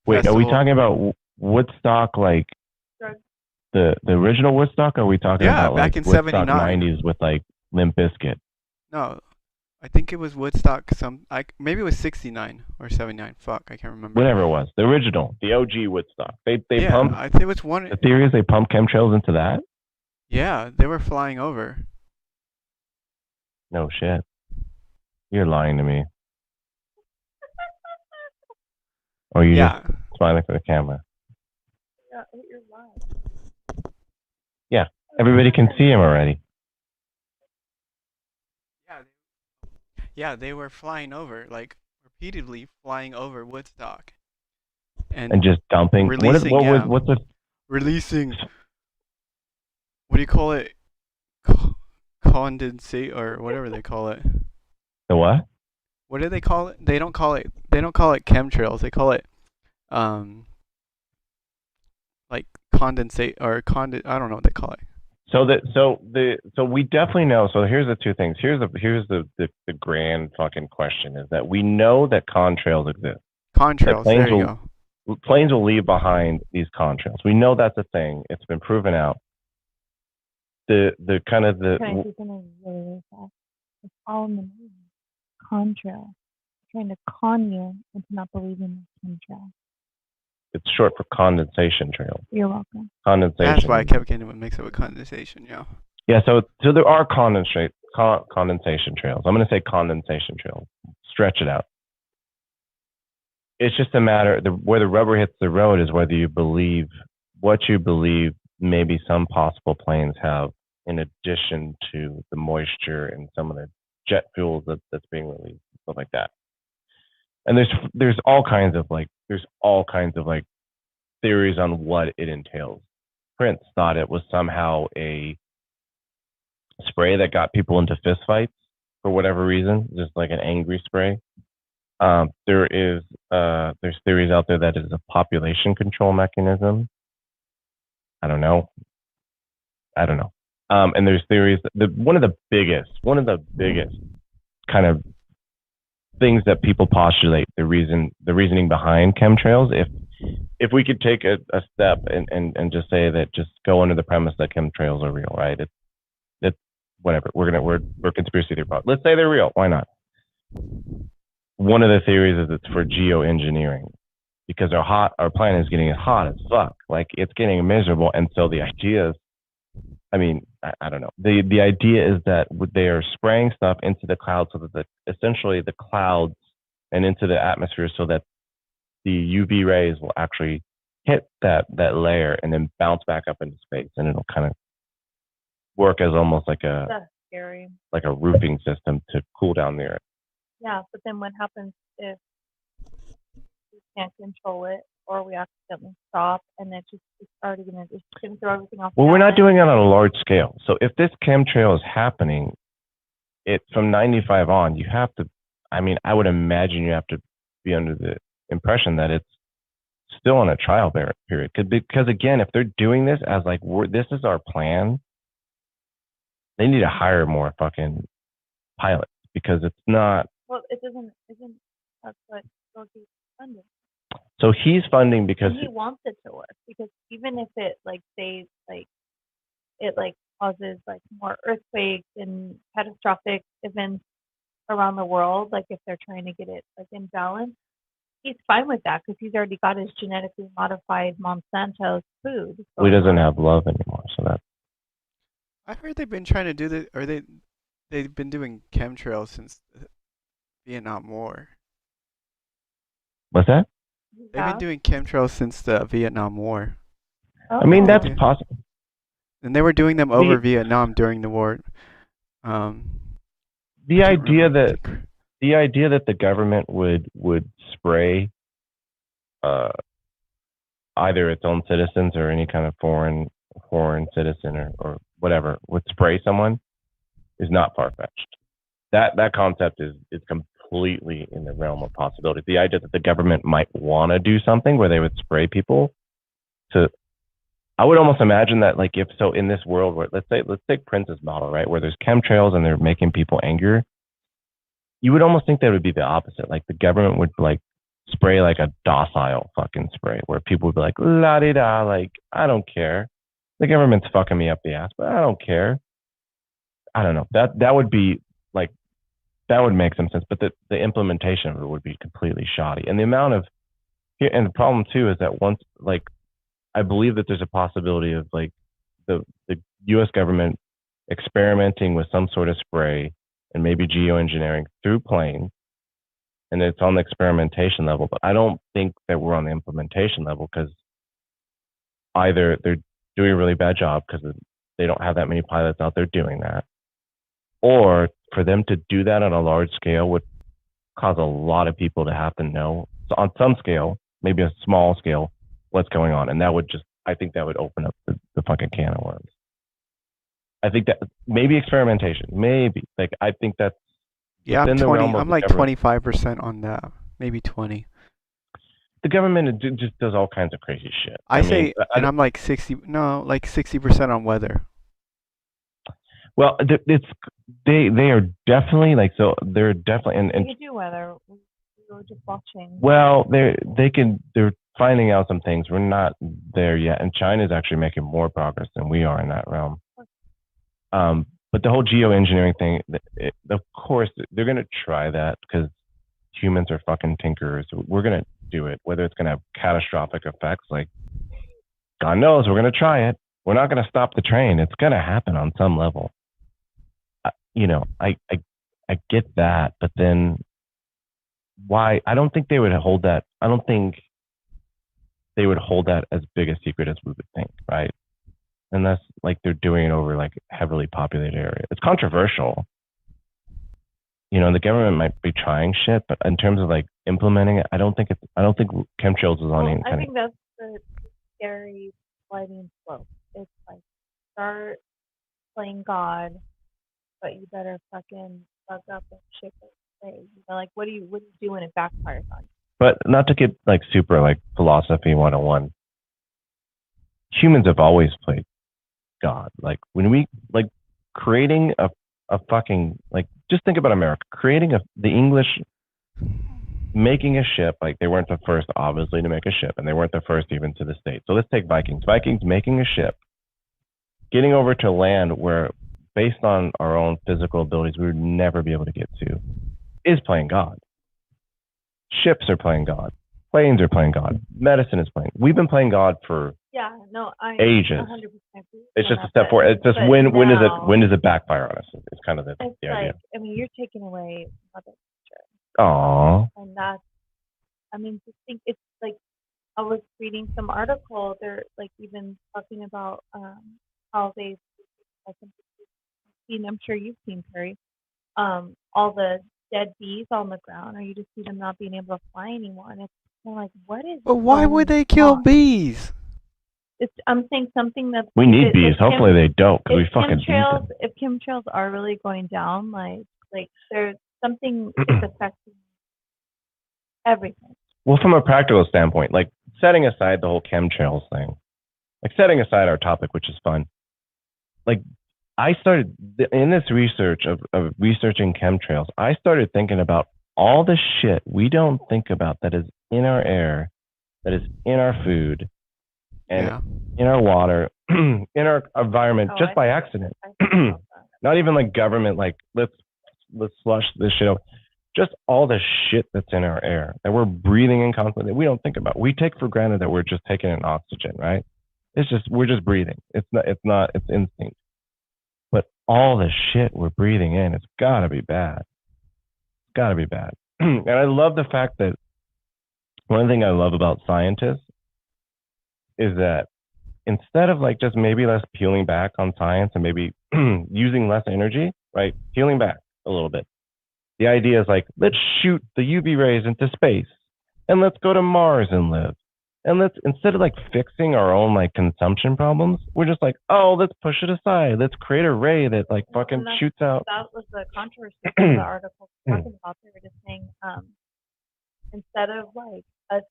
Wait, festival. Are we talking about Woodstock like the original Woodstock? Or are we talking about back in Woodstock 79. 90s with Limp Bizkit? No, I think it was Woodstock. Maybe it was 69 or 79. Fuck, I can't remember. Whatever it was, the original, the OG Woodstock. They pumped. I think it was one. The theory is they pumped chemtrails into that. Yeah, they were flying over. No shit. You're lying to me. Or you just smiling for the camera. Yeah, you're lying. Yeah, everybody can see him already. Yeah, they were flying over, repeatedly flying over Woodstock. And just dumping. Releasing, what's the releasing? What do you call it? Condensate or whatever they call it. The what? What do they call it? They don't call it chemtrails. They call it condensate or I don't know what they call it. So we definitely know. So here's the two things. Here's the grand fucking question is that we know that contrails exist. Contrails. There you go. Planes will leave behind these contrails. We know that's a thing. It's been proven out. The kind of the. Can I do something really fast? It's all in the movie. Contrail. Trying to con you into not believing the chemtrail. It's short for condensation trails. You're welcome. Condensation. That's why I kept getting it mixed up with condensation. Yeah. Yeah. So there are condensation trails. I'm going to say condensation trails. Stretch it out. It's just a matter where the rubber hits the road is whether you believe what you believe. Maybe some possible planes have, in addition to the moisture and some of the jet fuels that's being released, stuff like that. And there's all kinds of theories on what it entails. Prince thought it was somehow a spray that got people into fistfights for whatever reason, just like an angry spray. There's theories out there that it is a population control mechanism. I don't know. And there's theories that one of the biggest kind of things that people postulate the reasoning behind chemtrails. If we could take a step and just say that, just go under the premise that chemtrails are real, right? It's whatever. We're conspiracy theory. Let's say they're real. Why not? One of the theories is it's for geoengineering, because our planet is getting hot as fuck. Like, it's getting miserable, and so the idea is, I don't know. The idea is that they are spraying stuff into the clouds, so that essentially the clouds and into the atmosphere, so that the UV rays will actually hit that layer and then bounce back up into space, and it'll kind of work as almost like That's scary. like a roofing system to cool down the earth. Yeah, but then what happens if we can't control it, or we accidentally stop, and it's already going to throw everything off? Well, we're not doing it on a large scale. So if this chemtrail is happening, it's from 95 on, you have to, I would imagine you have to be under the impression that it's still on a trial period. Because again, if they're doing this as like, this is our plan, they need to hire more fucking pilots, because it's not. Well, isn't that's what Loki's funding? So he's funding because he wants it to work, because even if it it causes like more earthquakes and catastrophic events around the world, like if they're trying to get it like in balance, he's fine with that, because he's already got his genetically modified Monsanto's food. So he doesn't have love anymore, so that. I heard they've been trying to do this, or they've been doing chemtrails since the Vietnam War. What's that? They've been doing chemtrails since the Vietnam War. Oh. That's possible. And they were doing them over Vietnam during the war. The idea that the government would spray either its own citizens or any kind of foreign citizen or whatever would spray someone is not far-fetched. That concept is completely in the realm of possibility. The idea that the government might want to do something where they would spray people I would almost imagine that, like, if so, in this world where let's take Prince's model, right, where there's chemtrails and they're making people angrier, you would almost think that would be the opposite. Like, the government would like spray like a docile fucking spray where people would be like, la di da, like, I don't care. The government's fucking me up the ass, but I don't care. I don't know. That would be like, that would make some sense, but the implementation of it would be completely shoddy. And the amount of, and the problem too is that once, like, I believe that there's a possibility of like the U.S. government experimenting with some sort of spray and maybe geoengineering through planes, and it's on the experimentation level. But I don't think that we're on the implementation level, because either they're doing a really bad job because they don't have that many pilots out there doing that, or for them to do that on a large scale would cause a lot of people to have to know, so on some scale, maybe a small scale, what's going on. And I think that would open up the fucking can of worms. I think that maybe experimentation, maybe, like, I think that's, yeah, I'm like 25% on that, maybe 20. The government just does all kinds of crazy shit. And I'm like 60% on weather. Well, they are definitely like, so they're definitely, and you do weather. We were just watching. Well, they're finding out some things. We're not there yet, and China is actually making more progress than we are in that realm. But the whole geoengineering thing, of course, they're going to try that because humans are fucking tinkerers. We're going to do it, whether it's going to have catastrophic effects. Like, God knows, we're going to try it. We're not going to stop the train. It's going to happen on some level. I get that, but then why? I don't think they would hold that. I don't think they would hold that as big a secret as we would think, right? Unless like they're doing it over like heavily populated area. It's controversial. The government might be trying shit, but in terms of like implementing it, I don't think chemtrails is on any kind. I think that's the scary sliding slope. It's like, start playing God, but you better fucking fuck up and shake it. say? Like, what do you do when it backfires on you? But not to get like super like philosophy 101. Humans have always played God. Like when we like creating a fucking like just think about America creating the English making a ship. Like they weren't the first obviously to make a ship, and they weren't the first even to the States. So let's take Vikings making a ship, getting over to land where based on our own physical abilities we would never be able to get to, is playing God. Ships are playing God. Planes are playing God. Medicine is playing. We've been playing God for ages. 100% it's just a step forward. It's just when does it backfire on us? It's kind of the idea. I mean, you're taking away Mother Nature. Aww. And that's, I mean, just think it's like I was reading some article. They're like even talking about how they've, I'm sure you've seen, Perry, all the dead bees on the ground, or you just see them not being able to fly anymore. And it's kind of like, what is? But why would they kill bees? I'm saying something that we need bees. Hopefully they don't, because we fucking need them. If chemtrails are really going down, like there's something is affecting everything. Well, from a practical standpoint, like setting aside the whole chemtrails thing, like setting aside our topic, which is fun, like I started in this research of researching chemtrails. I started thinking about all the shit we don't think about that is in our air, that is in our food, and in our water, in our environment, just by accident. Not even like government, like let's flush this shit out. Just all the shit that's in our air that we're breathing in constantly that we don't think about. We take for granted that we're just taking in oxygen, right? We're just breathing. It's instinct. But all the shit we're breathing in, it's gotta be bad. It's gotta be bad. And I love the fact that one thing I love about scientists is that instead of like just maybe less peeling back on science and maybe using less energy, right? Peeling back a little bit. The idea is like, let's shoot the UV rays into space and let's go to Mars and live. And let's, instead of like fixing our own like consumption problems, we're just like, oh, let's push it aside. Let's create a ray that like fucking shoots out. That was the controversy of the article talking about. They were just saying, instead of like us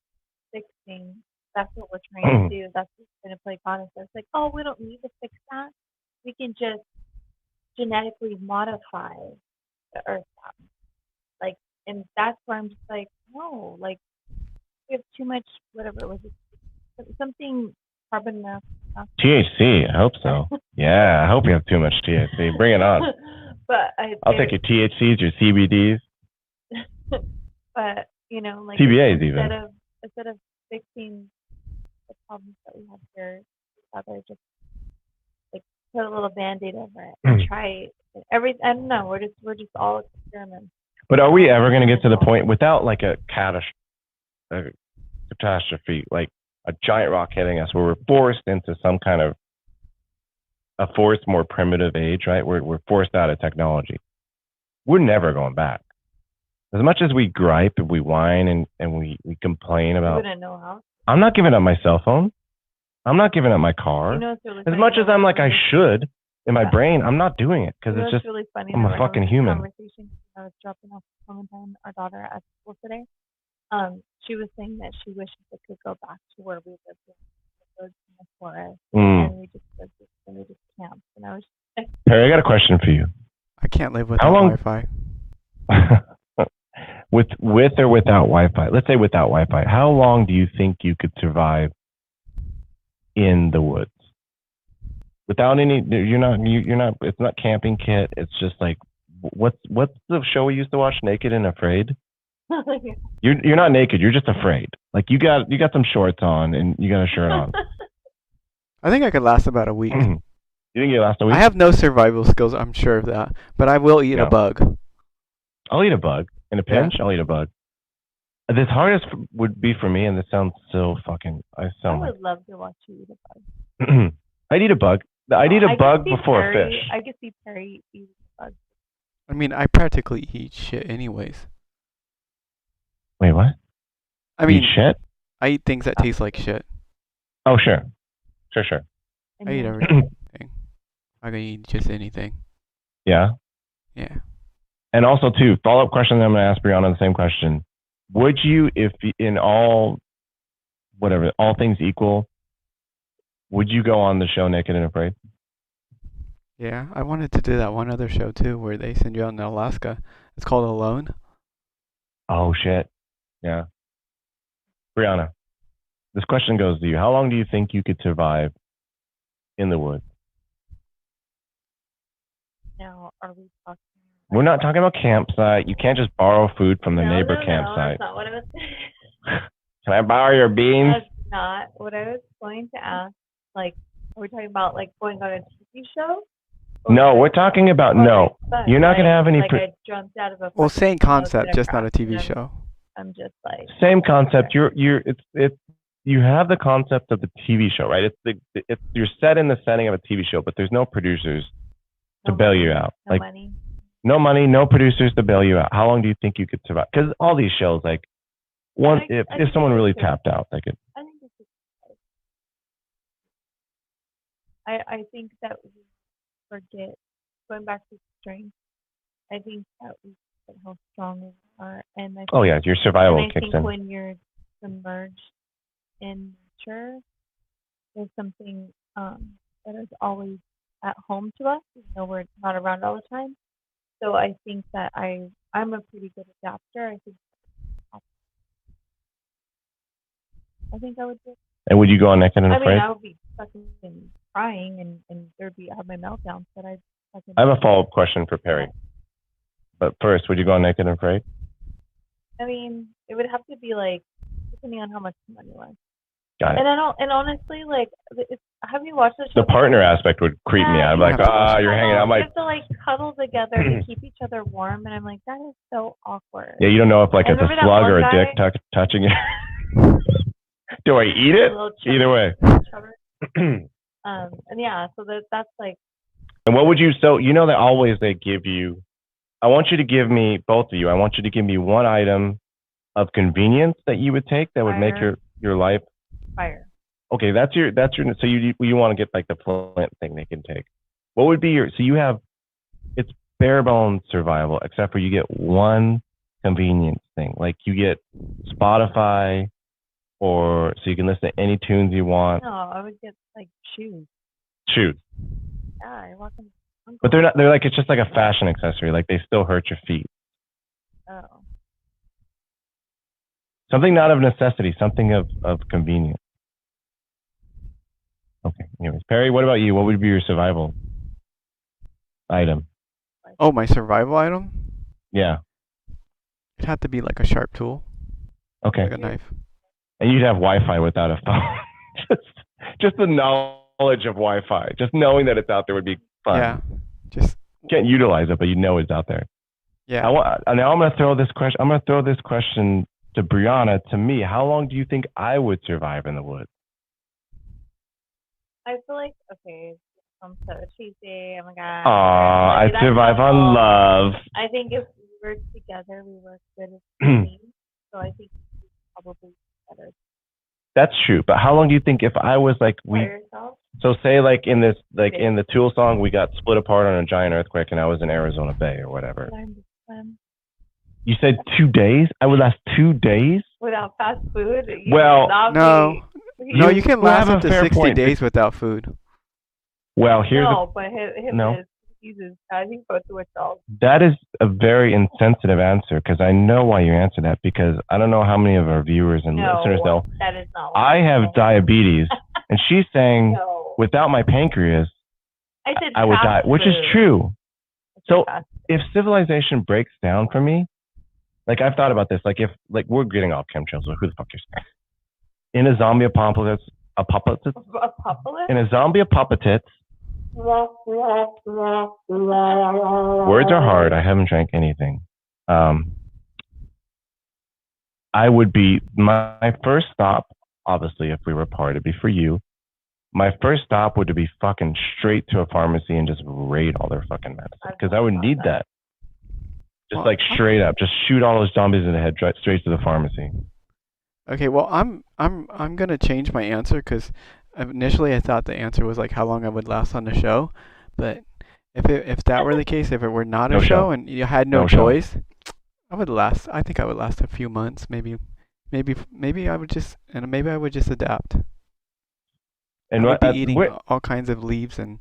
fixing, that's what we're trying to do. That's what's going to play God. So it's like, oh, we don't need to fix that. We can just genetically modify the Earth. Like, and that's where I'm just like, no, like we have too much, whatever it was, something carbon monoxide. THC, I hope so. Yeah, I hope you have too much THC. Bring it on. But I'll take your THCs, your CBDs. But you know, like TBAs even. Instead of fixing the problems that we have here, rather just like put a little Band-Aid over it and try I don't know. We're just all experiments. But are we ever going to get to the point without like a catastrophe, like a giant rock hitting us, where we're forced into some kind of a forced, more primitive age, right? We're forced out of technology. We're never going back. As much as we gripe and we whine and we complain about, you wouldn't know how. I'm not giving up my cell phone. I'm not giving up my car. You know, really as much as I'm like I should in my brain, I'm not doing it because it's just really funny. I'm a fucking human. Conversation. I was dropping off Clementine, our daughter, at school today. She was saying that she wishes it could go back to where we lived in the forest, and we just camped. And I was just like, Perry, I got a question for you. I can't live without Wi-Fi. with or without Wi-Fi? Let's say without Wi-Fi. How long do you think you could survive in the woods? Without any, you're not. It's not camping kit. It's just like, what's the show we used to watch? Naked and Afraid. You're not naked. You're just afraid. Like you got some shorts on and you got a shirt on. I think I could last about a week. You think you last a week? I have no survival skills. I'm sure of that. But I will eat a bug. I'll eat a bug in a pinch. Yeah. I'll eat a bug. The hardest would be for me, and this sounds so fucking. I would love to watch you eat a bug. I'd eat a bug. I'd eat a bug before a fish. I could see Perry eating a bug. I mean, I practically eat shit anyways. Wait, what? I mean, eat shit? I eat things that taste like shit. Oh, sure. Sure. I eat everything. I can eat just anything. Yeah? Yeah. And also, too, follow-up question that I'm going to ask Brianna the same question. Would you, if in all things equal, would you go on the show Naked and Afraid? Yeah, I wanted to do that one other show too, where they send you out in Alaska. It's called Alone. Oh shit! Yeah, Brianna, this question goes to you. How long do you think you could survive in the woods? Now, are we talking? We're not talking about campsite. You can't just borrow food from the neighbor campsite. No, that's not what I was. Can I borrow your beans? That's not what I was going to ask. Like, are we talking about like going on a TV show? No, we're talking about no. You're not gonna have any. I jumped out of a. Well, same concept, just not a TV show. I'm just like. Same concept. It's you have the concept of the TV show, right? You're set in the setting of a TV show, but there's no producers to bail you out. No money. No money, no producers to bail you out. How long do you think you could survive? Because all these shows, like, if someone really tapped out, they could. I think it's. I think that we forget, going back to strength. I think that we forget how strong we are, and I think, oh yeah, your survival kicks in. When you're submerged in nature, there's something that is always at home to us, even though we're not around all the time. So I think that I'm a pretty good adapter. I think I would do it. And would you go on Naked and Afraid? I would be fucking crying and I have my meltdowns, but I have a follow-up question for Perry. But first, would you go on Naked and Afraid? I mean, it would have to be like, depending on how much money was. Got it. And honestly, like, have you watched the show? The partner aspect would creep me out. I'm like, you're hanging out. We have to like cuddle together to keep each other warm, and I'm like, that is so awkward. Yeah, you don't know if like it's a slug or a dick touching you. Do I eat it? Either way. And yeah, so that's like. And what would you? So you know that always they give you. I want you to give me, both of you. I want you to give me one item of convenience that you would take that would make your life. Fire. Okay, that's your. So you want to get like the Flint thing they can take. What would be your? So you have, it's bare bones survival, except for you get one convenience thing. Like you get Spotify, or so you can listen to any tunes you want. No, I would get like shoes. Shoes. Yeah, you're welcome. But they're not. They're like, it's just like a fashion accessory. Like they still hurt your feet. Oh. Something not of necessity. Something of convenience. Okay. Anyways, Perry, what about you? What would be your survival item? Oh, my survival item? Yeah. It'd have to be like a sharp tool. Okay. Like a knife. And you'd have Wi-Fi without a phone. just the knowledge of Wi-Fi. Just knowing that it's out there would be fun. Yeah. Just can't utilize it, but you know it's out there. Yeah. Now I'm gonna throw this question. I'm gonna throw this question to Brianna. To me, how long do you think I would survive in the woods? I feel like, okay, I'm so cheesy. Oh my god. Aw, I'd survive on love. I think if we were together, we work good as a team. So I think we probably better. That's true. But how long do you think if I was like so say like in this in the Tool song, we got split apart on a giant earthquake and I was in Arizona Bay or whatever. You said 2 days? I would last 2 days? Without fast food? Well, no. No, you can last up to 60 days without food. Well, here's but him is Jesus. I think both of y'all. That is a very insensitive answer because I know why you answered that because I don't know how many of our viewers and listeners know. That is not. I have diabetes, and she's saying without my pancreas, I would die, which is true. So if civilization breaks down for me, like I've thought about this, like if like we're getting off chemtrails, so who the fuck cares? In a zombie apocalypse, in a zombie apocalypse. Words are hard. I haven't drank anything. I would be my first stop. Obviously, if we were apart, it'd be for you. My first stop would be fucking straight to a pharmacy and just raid all their fucking medicine because I would need that. Just like straight up, just shoot all those zombies in the head straight to the pharmacy. Okay, well, I'm gonna change my answer because initially I thought the answer was like how long I would last on the show, but If that were the case, if it were not No a show show. and you had no No show. choice, I think I would last a few months, maybe I would just adapt. And I would what? be eating all kinds of leaves and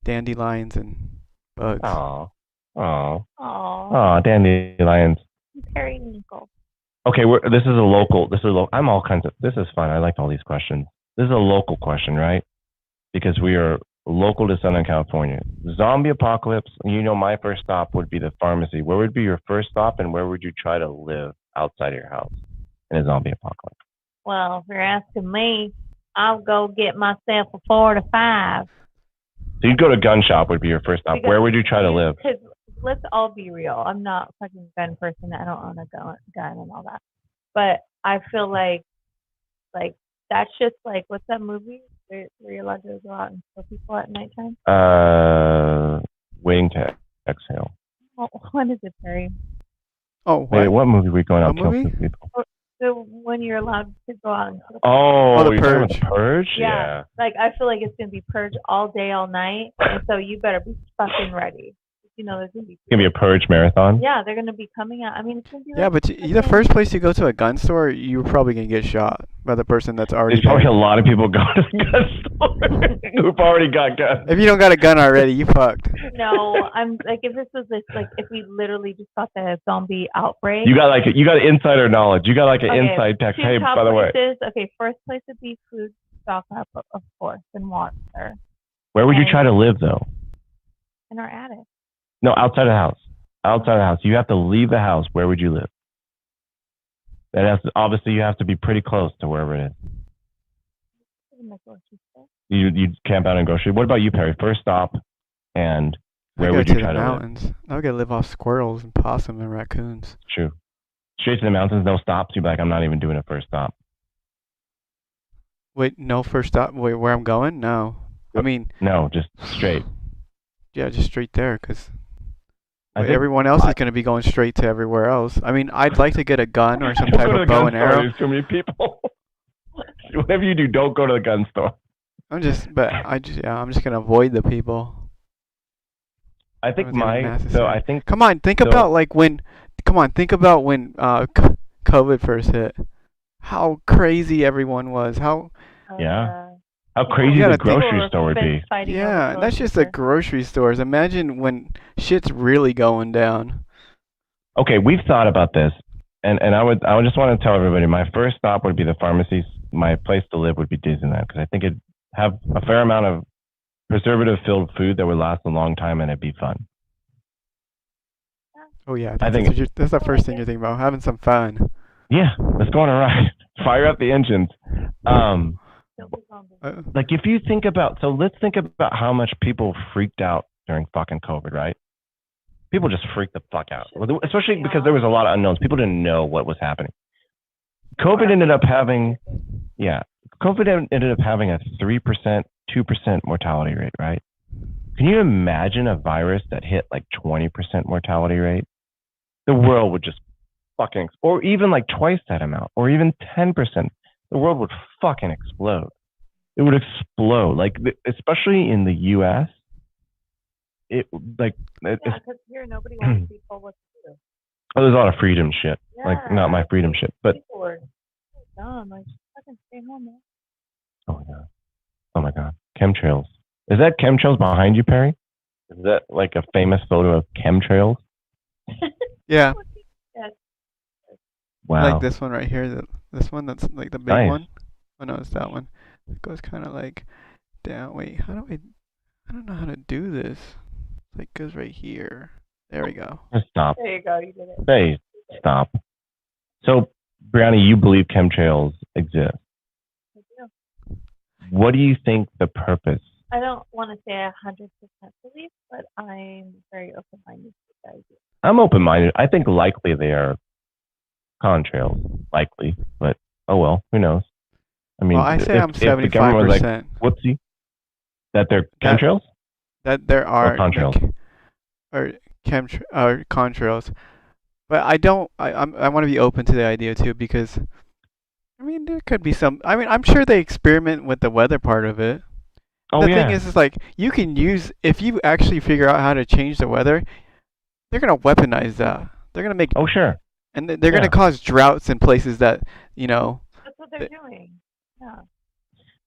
dandelions and bugs. Oh, oh, Aw. oh, dandelions. Periwinkle. Okay, this is a local. I'm all kinds of. This is fun. I like all these questions. This is a local question, right? Because we are local to Southern California. Zombie apocalypse. You know, my first stop would be the pharmacy. Where would be your first stop, and where would you try to live outside of your house in a zombie apocalypse? Well, if you're asking me, I'll go get myself a 4-5. So you'd go to gun shop would be your first stop. Because- Where would you try to live? Because let's all be real. I'm not a fucking gun person. I don't own a gun and all that. But I feel like that's just like, what's that movie where you're allowed to go out and kill people at nighttime? Waiting to exhale. Oh, what is it, Terry? Oh, what? Wait, what movie are we going out What kill movie? some people? So when you're allowed to go out and kill people. Oh, The you're talking about Purge. The Purge? Yeah. Like, I feel like it's going to be purge all day, all night. And so you better be fucking ready. You know, there's going to be. It's gonna be a Purge marathon. Yeah, they're going to be coming out. I mean, it's going to be. Yeah, like, but the first place you go to a gun store, you're probably gonna get shot by the person that's already There's probably there. a lot of people going to the gun store who've already got guns. If you don't got a gun already, you fucked. No, I'm like, if this was this, like, if we literally just got the zombie outbreak. You got insider knowledge. You got like an Okay, inside text. two Hey, top by the way, places. Okay, first place would be food stock up, of course, and water where would you try to live though? in our attic. No, outside of the house. Outside of the house. You have to leave the house. Where would you live? Obviously you have to be pretty close to wherever it is. In the grocery store. You camp out in grocery. What about you, Perry? First stop, and where I would go you to try the to live? mountains. I would live off squirrels and possum and raccoons. True. Straight to the mountains, no stops. You'd be like, I'm not even doing a first stop. Wait, no first stop. Wait, where I'm going? No. I mean, No, just straight. yeah, just straight there, because I think everyone else is gonna be going straight to everywhere else. I mean, I'd like to get a gun or some Don't type go to of the bow gun and store. arrow. There's too many people. Whatever you do, don't go to the gun store. I'm just gonna avoid the people. I think That was even necessary. Come on, think about when COVID first hit. How crazy everyone was. How Yeah. How people- crazy You the gotta think- grocery store would be. fighting yeah, over that's just the grocery grocery stores. Imagine when shit's really going down. Okay, we've thought about this, and I would just want to tell everybody my first stop would be the pharmacies. My place to live would be Disneyland because I think it'd have a fair amount of preservative-filled food that would last a long time and it'd be fun. Oh yeah, I think that's the first thing you're thinking about, having some fun. Yeah, let's go on a ride. Fire up the engines. Like if you think about, so let's think about how much people freaked out during fucking COVID, right? People just freaked the fuck out, especially because there was a lot of unknowns. People didn't know what was happening. COVID ended up having a 3%, 2% mortality rate, right? Can you imagine a virus that hit like 20% mortality rate? The world would just fucking, or even like twice that amount, or even 10%. The world would fucking explode. It would explode, like especially in the U.S. It like because here nobody wants people what to do. Oh, there's a lot of freedom shit. Like not my freedom shit, but people are so dumb. Like, just fucking stay home, man. Oh my god, chemtrails. Is that chemtrails behind you, Perry? Is that like a famous photo of chemtrails? Yeah. Yes. Wow. Like this one right here. This one that's like the big Nice. one. Oh no, it's that one. It goes kind of like down. Wait, I don't know how to do this. Like goes right here. There we go. Stop. There you go. You did it. Hey, stop. So, Brianna, you believe chemtrails exist. I do. What do you think the purpose? I don't want to say 100% believe, but I'm very open-minded to the idea. I'm open-minded. I think likely they are contrails. Likely, but oh well, who knows? I mean, Well, I say I'm if the government was like, 75%. whoopsie, that they're chemtrails? That there are contrails. or contrails, but I don't. I want to be open to the idea too, because I mean there could be some. I mean I'm sure they experiment with the weather part of it, Oh The yeah. thing is like you can use if you actually figure out how to change the weather, they're gonna weaponize that. They're gonna make Oh sure. and they're Yeah. gonna cause droughts in places that you know. That's what they're doing. Yeah.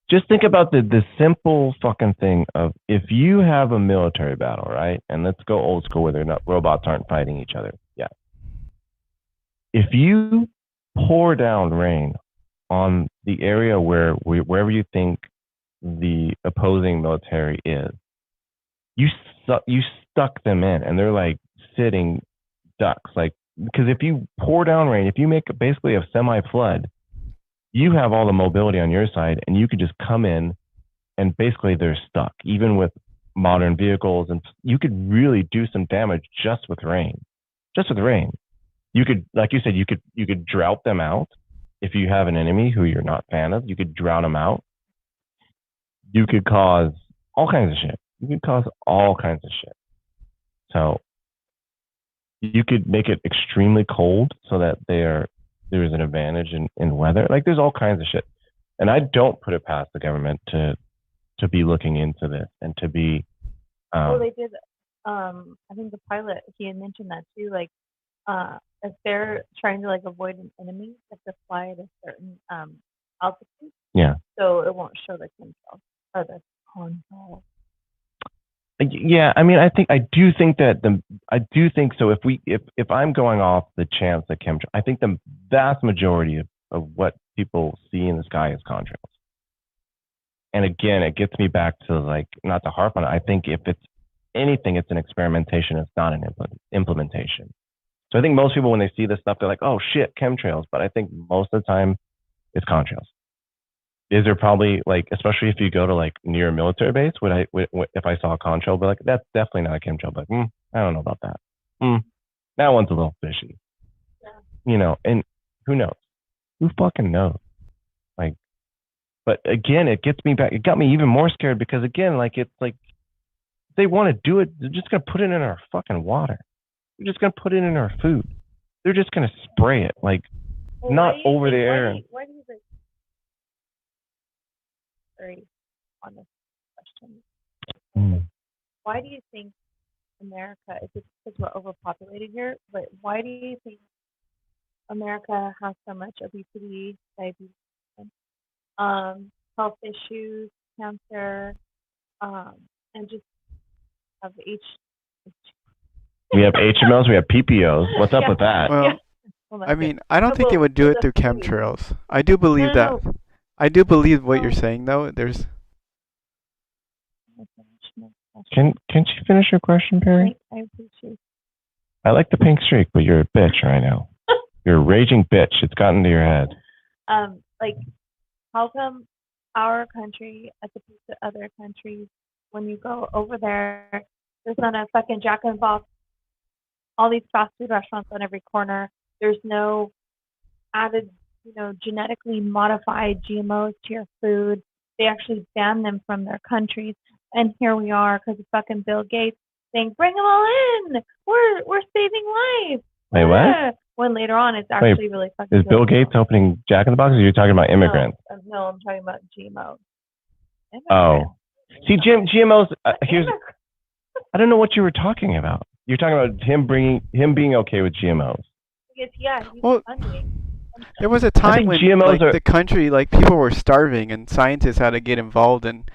Just think about the simple fucking thing of if you have a military battle, right? And let's go old school where they're not robots aren't fighting each other. Yeah. If you pour down rain on the area wherever you think the opposing military is, you stuck them in, and they're like sitting ducks. Like because if you pour down rain, if you make basically a semi flood, you have all the mobility on your side, and you could just come in, and basically they're stuck. Even with modern vehicles, and you could really do some damage just with rain. Just with rain, you could, like you said, you could drought them out. If you have an enemy who you're not a fan of, you could drown them out. You could cause all kinds of shit. You could cause all kinds of shit. So you could make it extremely cold so that there's an advantage in weather. Like there's all kinds of shit. And I don't put it past the government to be looking into this and to be Well, they did. I think the pilot, he had mentioned that too. Like, if they're trying to like avoid an enemy, they have to fly at a certain altitude, yeah. so it won't show the chemtrails or the chemtrails. Yeah, I mean, I do think so. If I'm going off the chance that chemtrails, I think the vast majority of what people see in the sky is contrails. And again, it gets me back to like not to harp on it. I think if it's anything, it's an experimentation. It's not an implementation. So I think most people when they see this stuff, they're like, "Oh shit, chemtrails." But I think most of the time, it's contrails. Is there probably like, especially if you go to like near a military base, if I saw a contrail, be like, that's definitely not a chemtrail. But I don't know about that. That one's a little fishy. Yeah. And who knows? Who fucking knows? Like, but again, it gets me back. It got me even more scared because again, like it's like they want to do it. They're just gonna put it in our fucking water. They're just gonna put it in our food. They're just gonna spray it like not over the air. Why do you think? Very honest question. Why do you think America, is it because we're overpopulated here, but why do you think America has so much obesity, diabetes, health issues, cancer, and just have We have HMOs, we have PPOs. What's up with that? Well, I mean, I don't think they would do it through chemtrails. I do believe that. I do believe what you're saying, though. There's. Can't you finish your question, Perry? I appreciate. I like the pink streak, but you're a bitch right now. You're a raging bitch. It's gotten to your head. Like, how come our country, as opposed to other countries, when you go over there, there's not a fucking Jack in the Box, all these fast food restaurants on every corner. There's no added, genetically modified GMOs to your food. They actually ban them from their countries. And here we are, because of fucking Bill Gates saying, "Bring them all in. We're saving lives." Wait, what? When later on, it's actually really fucking. Is Bill Gates opening Jack in the Box, or are you talking about immigrants? No, I'm talking about GMOs. Oh, see, GMOs. Here's. I don't know what you were talking about. You're talking about him being okay with GMOs. Yeah. Well, there was a time when the country, people were starving, and scientists had to get involved and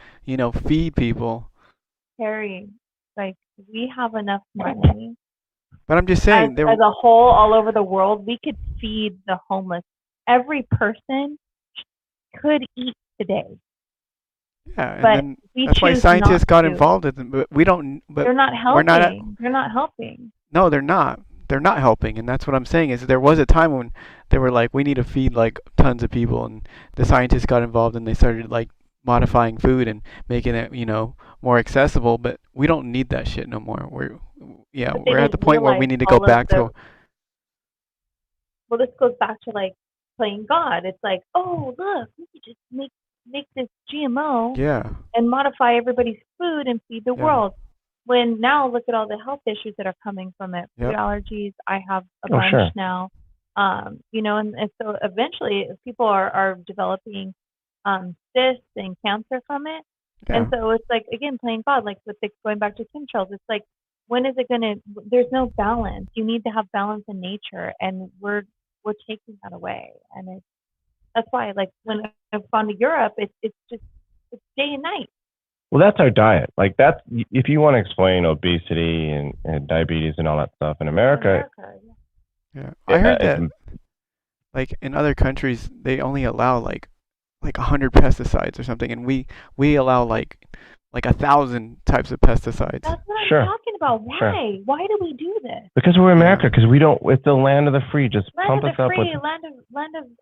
feed people. Harry, we have enough money. But I'm just saying, as a whole, all over the world, we could feed the homeless. Every person could eat today. Yeah, but and that's why scientists got involved in it. But we don't. But they're not helping. They're not helping. No, they're not. They're not helping, and that's what I'm saying. Is there was a time when they were like, we need to feed tons of people, and the scientists got involved, and they started modifying food and making it more accessible. But we don't need that shit no more. We're at the point where we need to go back to. Well, this goes back to playing God. It's like, oh look, we could just make this GMO and modify everybody's food and feed the world. When now look at all the health issues that are coming from it. Food allergies. I have a bunch now. And so eventually if people are developing cysts and cancer from it, Yeah. And so it's like, again, playing God, like with going back to chemtrails, it's like, when is it gonna? There's no balance. You need to have balance in nature, and we're taking that away. And that's why, like, when I've gone to Europe, it's just it's day and night. Well, that's our diet. Like that's if you want to explain obesity and diabetes and all that stuff in America, Yeah. I heard that it's like in other countries they only allow like 100 pesticides or something, and we allow like 1,000 types of pesticides. That's what I'm Sure. talking about. Why? Sure. Why do we do this? because we're America. Because we don't. It's the land of the free. Just Land pump of us the up free, with. land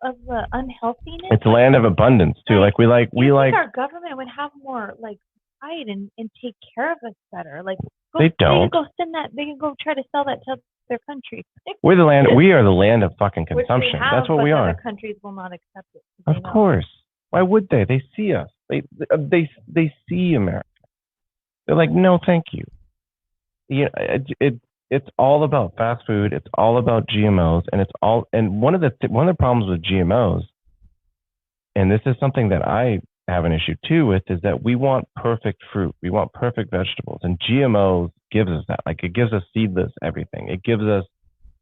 of the unhealthiness. It's a land of abundance too. Like, We you like. think our government would have more like pride and take care of us better? Like, They don't. They can go send that. They can go try to sell that to their country. We're the land. We are the land of fucking Which they consumption. have, That's what but we the are. other countries will not accept it. Of course. Why would they? They see us. They see America. They're like, no, thank you. Yeah, it's all about fast food. It's all about GMOs, and one of the problems with GMOs, and this is something that I have an issue too with, is that we want perfect fruit, we want perfect vegetables, and GMOs gives us that. Like it gives us seedless everything. It gives us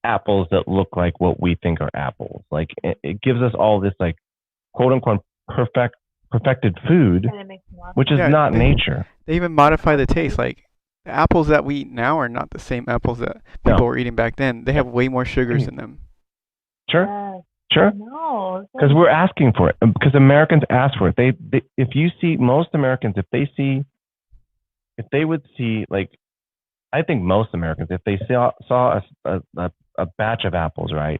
apples that look like what we think are apples. Like it gives us all this like quote unquote perfected food, which is not nature. They even modify the taste. Like the apples that we eat now are not the same apples that people were eating back then. They have way more sugars in them. Sure. Sure. No. Because we're asking for it. Because Americans ask for it. They if you see most Americans, if they would see, like, I think most Americans, if they saw a batch of apples, right,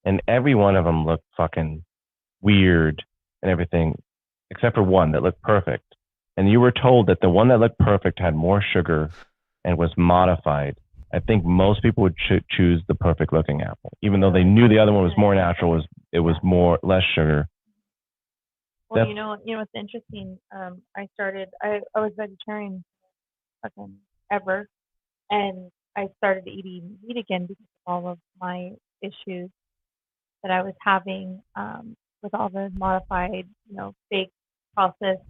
and every one of them looked fucking weird and everything, except for one that looked perfect, and you were told that the one that looked perfect had more sugar and was modified, I think most people would choose the perfect looking apple, even though they knew the other one was more natural. It was less sugar. Well, you know what's interesting? I was vegetarian fucking ever, and I started eating meat again because of all of my issues that I was having with all the modified, fake processed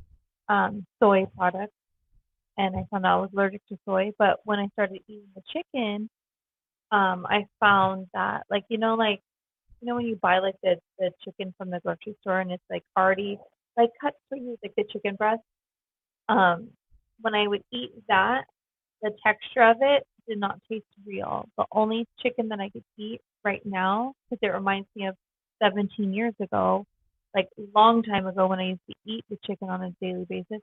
soy products. And I found out I was allergic to soy. But when I started eating the chicken, I found that, like, when you buy like the chicken from the grocery store and it's like already like cut for you, like the chicken breast. When I would eat that, the texture of it did not taste real. The only chicken that I could eat right now, because it reminds me of 17 years ago, like a long time ago when I used to eat the chicken on a daily basis,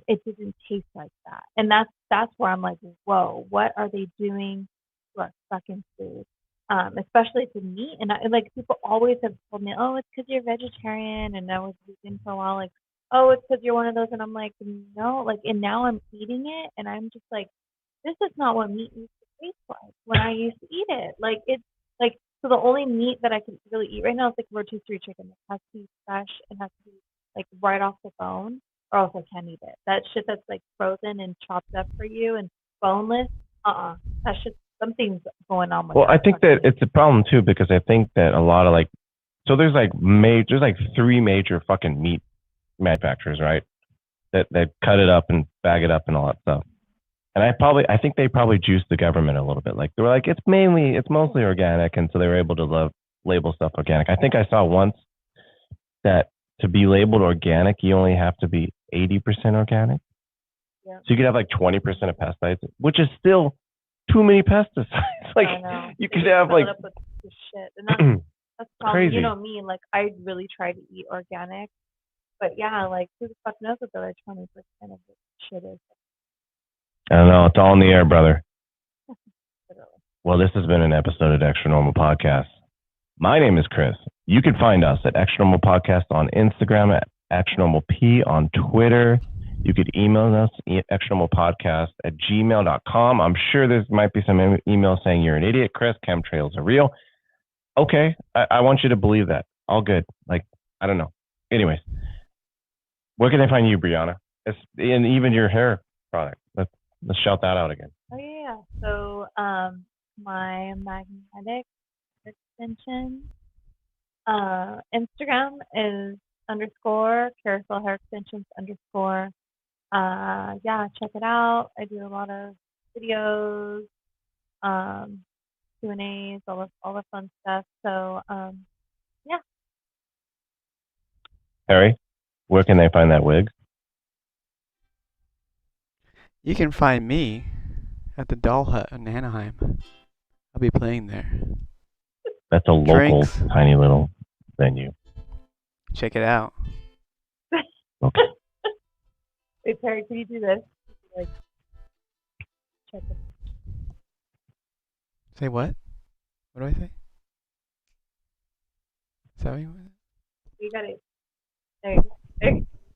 it didn't taste like that. And that's where I'm like, whoa, what are they doing to our fucking food? Especially to meat. And like people always have told me, oh, it's because you're vegetarian. And I was vegan for a while, like, oh, it's because you're one of those. And I'm like, no, like, and now I'm eating it, and I'm just like, this is not what meat used to taste like when I used to eat it. Like it's like, so the only meat that I can really eat right now is like rotisserie chicken. It has to be fresh. It has to be like right off the bone, or else I can't eat it. That shit that's like frozen and chopped up for you and boneless, that's just something's going on with Well, that. I think that it's a problem too, because I think that a lot of there's like three major fucking meat manufacturers, right? That cut it up and bag it up and all that stuff. And I think they probably juiced the government a little bit. Like they were like, it's mostly organic, and so they were able to label stuff organic. I think I saw once that to be labeled organic, you only have to be 80% organic. Yeah. So you could have like 20% of pesticides, which is still too many pesticides. Like you could have like up with this shit. And that's crazy. You know me, like I really try to eat organic, but yeah, like who the fuck knows what the other 20% of this shit is. I don't know. It's all in the air, brother. Well, this has been an episode of Extra Normal Podcast. My name is Chris. You can find us at Extra Normal Podcast on Instagram, at Extra Normal P on Twitter. You could email us, extranormalpodcast@gmail.com. I'm sure there might be some emails saying you're an idiot, Chris. Chemtrails are real. Okay, I want you to believe that. All good. Like, I don't know. Anyways, where can I find you, Brianna? And even your hair product. Let's shout that out again. Oh yeah. So my magnetic extension Instagram is _ carousel hair extensions _ Yeah, check it out. I do a lot of videos, um, Q&As, all the fun stuff. So yeah. Harry, where can they find that wig? You can find me at the Doll Hut in Anaheim. I'll be playing there. That's a local, Drinks. tiny little venue. Check it out. Okay. Wait, Perry, can you do this? Like, check it. Say what? What do I say? Is that what you want? You got it. There you go. There you go.